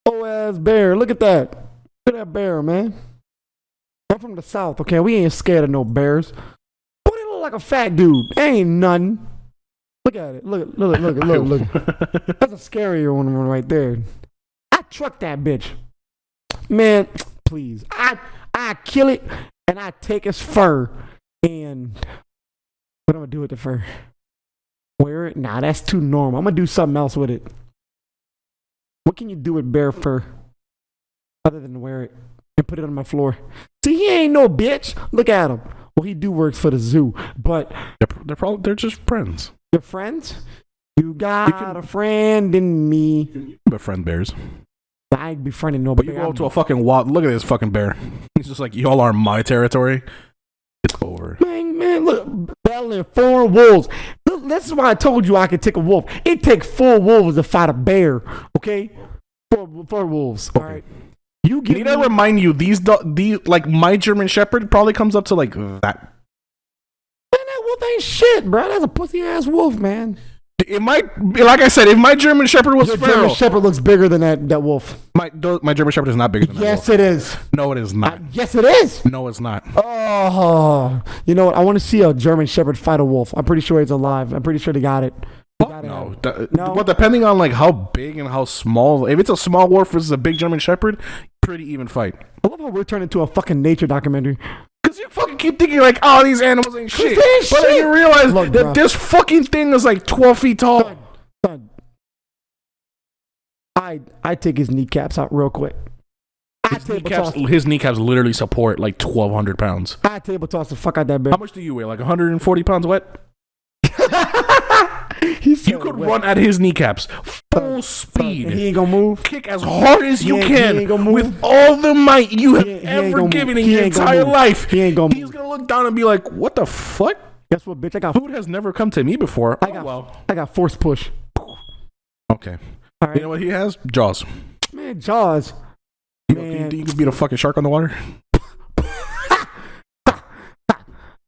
oh ass bear. Look at that. Look at that bear, man. I'm from the South, okay? We ain't scared of no bears. Oh, they look like a fat dude. Ain't nothing. Look at it. Look. That's a scarier one right there. I truck that bitch. Man, please. I kill it and I take its fur and what am I gonna do with the fur? Wear it? Nah, that's too normal. I'm gonna do something else with it. What can you do with bear fur other than wear it and put it on my floor? See, he ain't no bitch. Look at him. Well, he do work for the zoo, but they're just friends. You're friends? You got a friend in me. You can befriend bears. I ain't befriending no But bear. you go to a fucking wild. Look at this fucking bear. He's just like, y'all are my territory. It's over. Man, look, battling 4 wolves. Look, this is why I told you I could take a wolf. It takes 4 wolves to fight a bear. Okay, 4 wolves. Okay. All right. Need I remind you, these like my German Shepherd probably comes up to like that. Man, that wolf ain't shit, bro. That's a pussy ass wolf, man. It might, like I said, if my German Shepherd was Your feral, German Shepherd looks bigger than that wolf. My German Shepherd is not bigger than that wolf. Yes, it is. No, it is not. Yes, it is. No, it's not. Oh, you know what? I want to see a German Shepherd fight a wolf. I'm pretty sure it's alive. I'm pretty sure they got it. No. Well, depending on like how big and how small. If it's a small wolf versus a big German Shepherd, pretty even fight. I love how we're turning into a fucking nature documentary. Because you fucking keep thinking like, oh, these animals ain't shit. But then you realize that this fucking thing is like 12 feet tall. Son, I take his kneecaps out real quick. His kneecaps literally support like 1,200 pounds. I table toss the fuck out that bear. How much do you weigh? Like 140 pounds wet? You could run at his kneecaps full speed. And he ain't gonna move. Kick as hard as you can with all the might you have ever given in your entire life. He ain't gonna move. He's gonna look down and be like, "What the fuck? Guess what, bitch? I got Food has never come to me before." I got force push. Okay. All right. You know what he has? Jaws. Man, Jaws. Man. You can beat a fucking shark on the water. I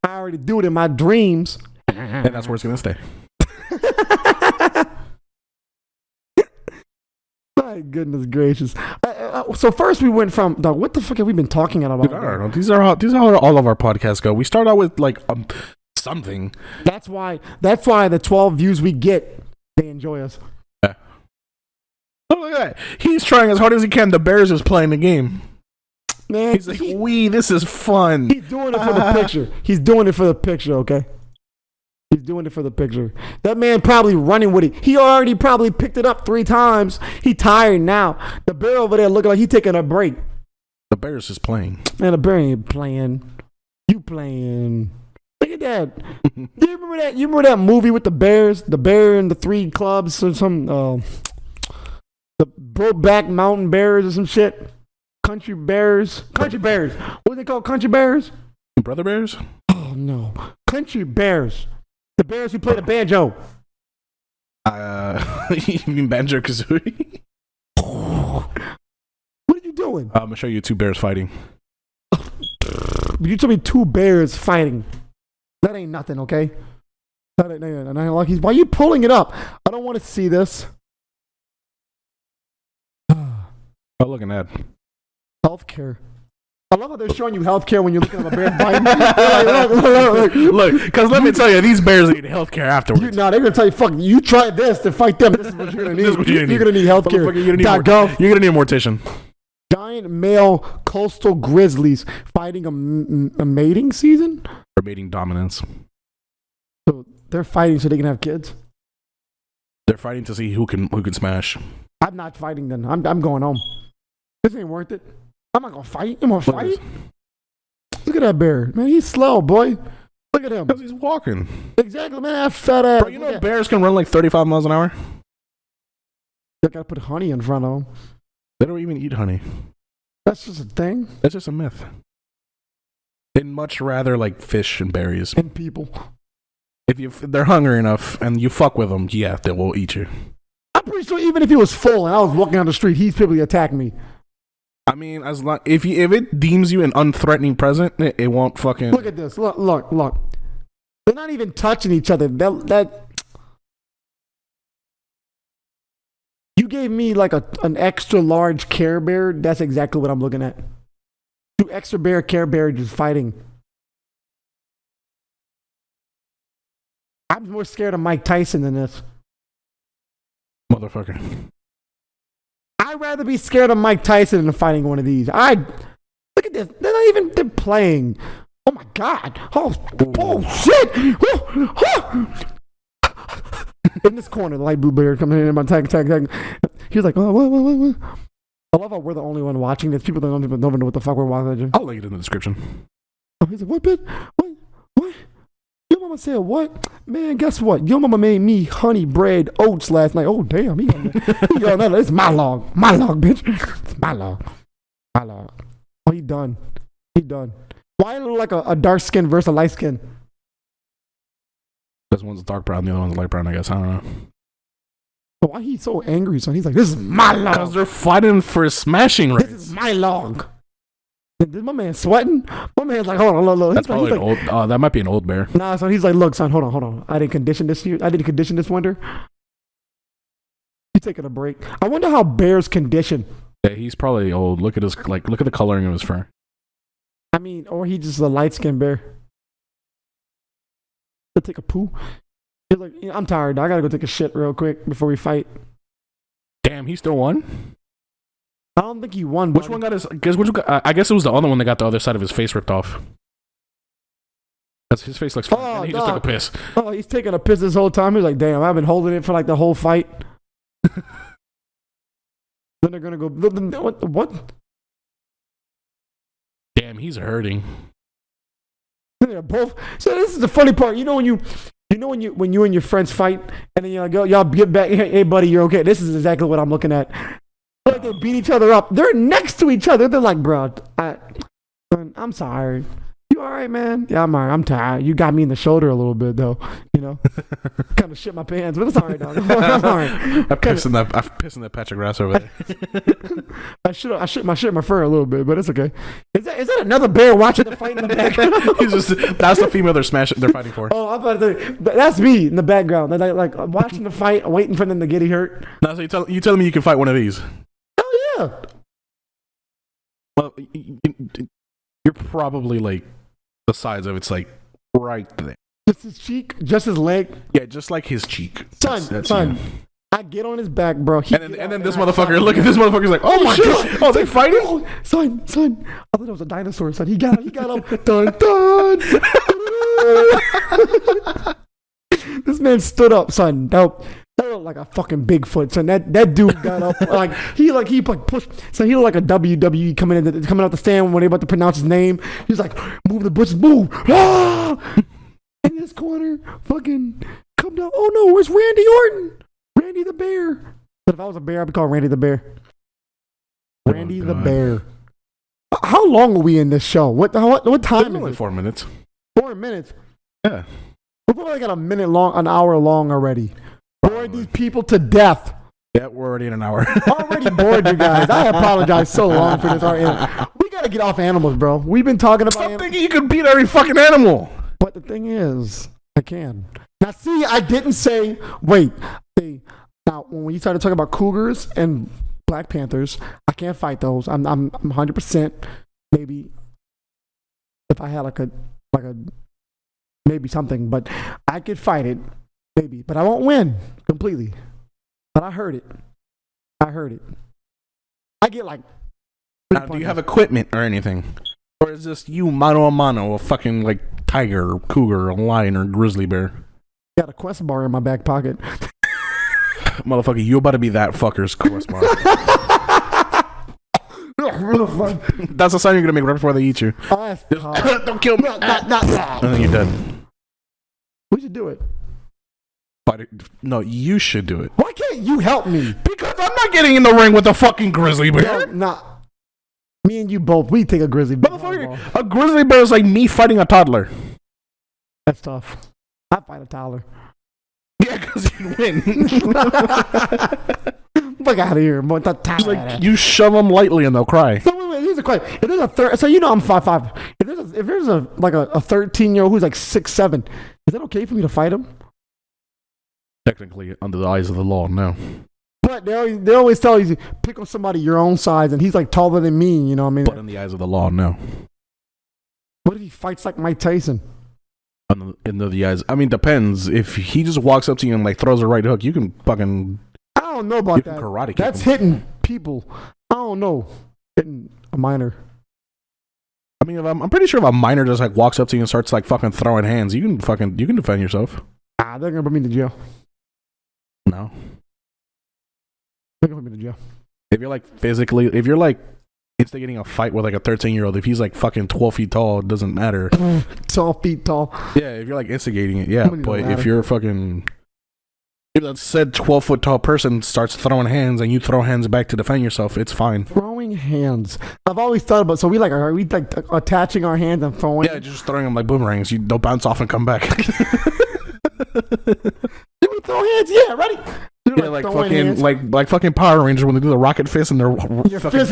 already do it in my dreams. And that's where it's gonna stay. My goodness gracious. So first we went from dog. What the fuck have we been talking about? Dude, I don't know. These are how all of our podcasts go. We start out with like something. That's why the 12 views we get, they enjoy us. Yeah. Oh, look at that. He's trying as hard as he can. The Bears is playing the game. Man, he's like, this is fun. He's doing it for the picture. He's doing it for the picture, okay? He's doing it for the picture. That man probably running with it. He already probably picked it up 3 times. He tired now. The bear over there looking like he taking a break. The Bears is playing. Man, the bear ain't playing. You playing. Look at that. Do you remember that? You remember that movie with the bears? The bear and the 3 clubs or some the Brokeback Mountain Bears or some shit. Country Bears. What are they called? Country Bears? Brother Bears? Oh no. Country Bears. The Bears who play the banjo. You mean Banjo Kazooie? What are you doing? I'm gonna show you 2 bears fighting. You told me 2 bears fighting. That ain't nothing, okay? That ain't like why are you pulling it up? I don't want to see this. Oh, look at that. Healthcare. I love how they're showing you healthcare when you're looking at a bear fighting. Look, because let me tell you, these bears need healthcare afterwards. They're gonna tell you, fuck, you try this to fight them. This is what you're gonna need. You're gonna need healthcare. You're gonna need a mortician. Giant male coastal grizzlies fighting a mating season. Or mating dominance. So they're fighting so they can have kids. They're fighting to see who can smash. I'm not fighting then. I'm going home. This ain't worth it. I'm not gonna fight. I'm gonna fight. Look at that bear, man. He's slow, boy. Look at him. Because he's walking. Exactly, man. That fat ass. Bro, you know bears can run like 35 miles an hour. You gotta put honey in front of them. They don't even eat honey. That's just a thing. That's just a myth. They'd much rather like fish and berries and people. If they're hungry enough and you fuck with them, yeah, they will eat you. I'm pretty sure even if he was full and I was walking down the street, he'd probably attack me. I mean, as long if it deems you an unthreatening present, it won't fucking. Look at this. Look. They're not even touching each other. That you gave me like an extra large Care Bear. That's exactly what I'm looking at. 2 extra Care Bears just fighting. I'm more scared of Mike Tyson than this. Motherfucker. I'd rather be scared of Mike Tyson than fighting one of these. Look at this. They're playing. Oh my God. Oh shit. In this corner, the light blue bear coming in my tag. He was like, oh, what? I love how we're the only one watching this. People don't even know what the fuck we're watching. I'll link it in the description. Oh, he's like, what, bitch? What? Your mama said what? Man, guess what? Your mama made me honey bread oats last night. Oh, damn. He going, it's my log. My log, bitch. It's my log. Oh, he done. Why it look like a dark skin versus a light skin? This one's dark brown, the other one's light brown, I guess. I don't know. But why he's so angry, son? He's like, this is my log. Because they're fighting for smashing rights. This is my log. Did my man sweating? My man's like, hold on, look. That's probably an old. That might be an old bear. Nah, son. He's like, look, son, hold on. I didn't condition this winter. He's taking a break. I wonder how bears condition. Yeah, he's probably old. Look at the coloring of his fur. I mean, or he just a light skinned bear. He'll take a poo. He's like, I'm tired. I gotta go take a shit real quick before we fight. Damn, he still won. I don't think he won. Which one got his? I guess it was the other one that got the other side of his face ripped off. That's his face looks fine. Oh, he just took a piss. Oh, he's taking a piss this whole time. He's like, damn, I've been holding it for like the whole fight. Then they're gonna go. What? Damn, he's hurting. They're both. So this is the funny part. When you and your friends fight, and then you're like, y'all get back. Hey, buddy, you're okay. This is exactly what I'm looking at. Like they beat each other up. They're next to each other. They're like, bro, I'm sorry. You all right, man? Yeah, I'm all right. I'm tired. You got me in the shoulder a little bit, though. Kind of shit my pants, but it's all right, dog. I'm all right. I'm pissing that patch of grass over there. I shit my fur a little bit, but it's okay. Is that another bear watching the fight in the background? That's the female they're fighting for. Oh, I'm about to say, that's me in the background. They're like watching the fight, waiting for them to get hurt. No, so you telling me you can fight one of these? Hell yeah. Well, you're probably like the size of it's like right there. Just his cheek, just his leg. Yeah, just like his cheek. Son. I get on his back, bro. And then this motherfucker, look at this motherfucker's like, oh my god, oh they fighting? Oh, son. I thought it was a dinosaur, son. He got up. Dun dun. This man stood up, son. That looked like a fucking Bigfoot, son. That dude got up he pushed. So he looked like a WWE coming out the stand when they about to pronounce his name. He's like, move the bushes, move. Ah! In this corner, fucking come down. Oh no, where's Randy Orton? Randy the Bear. But if I was a bear, I'd be called Randy the Bear. Randy the Bear. How long are we in this show? What time is only it? 4 minutes. 4 minutes. Yeah. We've probably got an hour long already. Bored these people to death. Yeah, we're already in an hour. Already bored you guys. I apologize so long for this. We gotta get off animals, bro. We've been talking about Stop thinking you can beat every fucking animal. But the thing is, I can. Now, see, I didn't say, wait. Now, when you started talking about cougars and Black Panthers, I can't fight those. I'm 100%. Maybe if I had like a maybe something, but I could fight it, maybe. But I won't win completely. But I heard it. I get like. Now, do you have equipment or anything? Or is this you mano a mano, a fucking like tiger, or cougar, or lion, or grizzly bear? Got a Quest bar in my back pocket. Motherfucker, you about to be that fucker's Quest bar. That's the sign you're gonna make right before they eat you. Don't kill me. And then you're dead. We should do it. No, you should do it. Why can't you help me? Because I'm not getting in the ring with a fucking grizzly bear. Nah. Me and you both, we take a grizzly bear. Motherfucker, a grizzly bear is like me fighting a toddler. That's tough. I fight a toddler. Yeah, because you win. Fuck out of here. It's like you shove them lightly and they'll cry. So wait, here's a question. If there's a so I'm 5'5". If there's a 13-year-old who's like 6'7", is it okay for me to fight him? Technically, under the eyes of the law, no. But they always tell you pick on somebody your own size, and he's like taller than me. You know what I mean? But in the eyes of the law, no. What if he fights like Mike Tyson? Under the eyes, I mean, depends. If he just walks up to you and like throws a right hook, you can fucking. I don't know about that. Karate kick That's him. hitting people. I don't know. Hitting a minor. I mean, I'm pretty sure if a minor just like walks up to you and starts like fucking throwing hands, you can defend yourself. They're gonna put me to jail. No. They're gonna put me to jail. If you're like instigating a fight with like a 13-year-old, if he's like fucking 12 feet tall, it doesn't matter. 12 feet tall. Yeah, if you're like instigating it, yeah. But if you're fucking, if that said 12-foot tall person starts throwing hands and you throw hands back to defend yourself, it's fine. Throwing hands. I've always thought about. So are we like attaching our hands and throwing? Yeah, just throwing them like boomerangs. They'll bounce off and come back. Do we throw hands? Yeah, ready. Yeah, like fucking like fucking Power Rangers when they do the rocket fist and their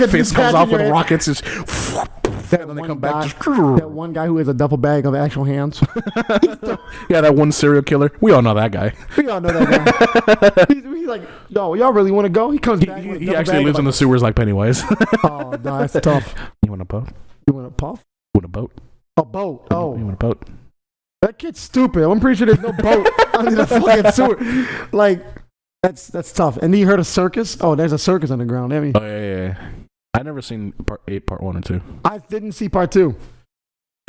fist comes off with rockets. And then they come back. That one guy who has a duffel bag of actual hands. Yeah, that one serial killer. We all know that guy. We all know that guy. He's like, yo, y'all really want to go? He comes back. He actually lives in the sewers like Pennywise. Oh, no, that's tough. You want a puff? You want a puff? You want a boat? A boat. Oh, you want a boat? That kid's stupid. I'm pretty sure there's no boat under the fucking sewer. Like. That's tough. And you heard of circus? Oh, there's a circus underground. I mean, oh yeah. I never seen part 1 or 2. I didn't see part 2.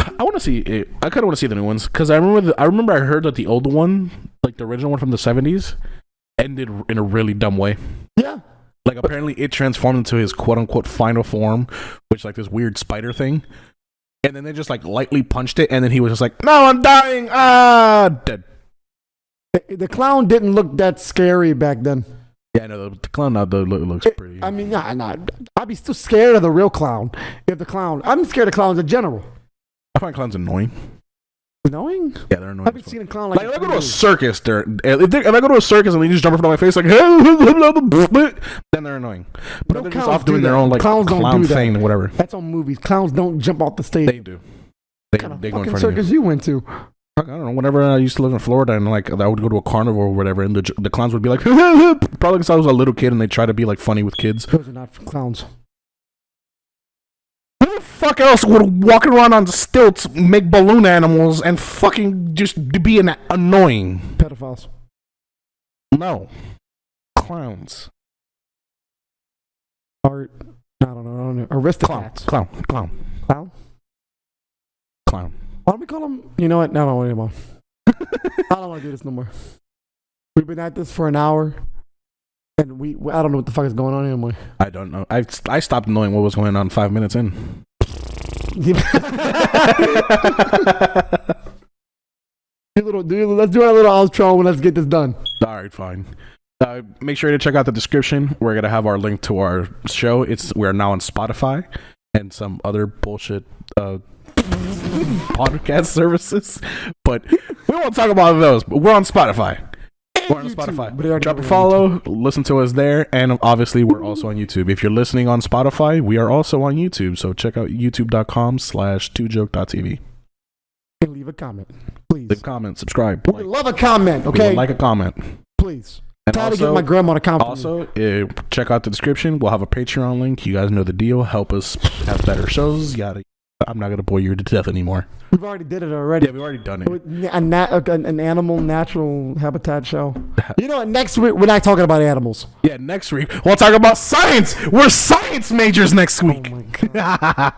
I want to see it. I kind of want to see the new ones because I remember I heard that the old one, like the original one from the 70s, ended in a really dumb way. Yeah. Like apparently it transformed into his quote unquote final form, which like this weird spider thing. and then they just like lightly punched it, and then he was just like, "No, I'm dying, ah, dead." The clown didn't look that scary back then. Yeah, no, the clown now looks pretty. I mean, nah, I'd be still scared of the real clown. If the clown, I'm scared of clowns in general. I find clowns annoying. Annoying? Yeah, they're annoying. I haven't seen a clown like if I go to a circus, if I go to a circus and they just jump in front of my face like, then they're annoying. But No they're just clowns off doing do their that. own like Clowns don't clown do that. thing or whatever. That's on movies. Clowns don't jump off the stage. They do. They What kind go of in fucking front of you. circus you went to? I don't know. Whenever I used to live in Florida and like I would go to a carnival or whatever, and the clowns would be like, probably because I was a little kid and they try to be like funny with kids. Those are not clowns. Who the fuck else would walk around on stilts, make balloon animals, and fucking just be annoying? Pedophiles. No. Clowns. Art. I don't know. Aristocrats. Clown. Clown? Clown. Why don't we call them? You know what? No, don't worry about it. I don't want to do this no more. We've been at this for an hour, and I don't know what the fuck is going on anymore. I don't know. I stopped knowing what was going on 5 minutes in. Let's do our little outro and let's get this done. All right, fine. Make sure to check out the description. We're gonna have our link to our show. We're now on Spotify and some other bullshit podcast services, but we won't talk about those. But we're on Spotify. We're on Spotify. Drop a follow, listen to us there, and obviously we're also on YouTube. If you're listening on Spotify, we are also on YouTube. So check out youtube.com/2joke.tv. And leave a comment, please. Leave a comment, subscribe. We love a comment, We okay? would like a comment. Please. And Try to get my grandma to comment. Also, check out the description. We'll have a Patreon link. You guys know the deal. Help us have better shows. Yada. I'm not gonna bore you to death anymore. We've already did it already. Yeah, we've already done it. An animal natural habitat show. You know what? Next week we're not talking about animals. Yeah, next week we'll talk about science. We're science majors next week. Oh my God.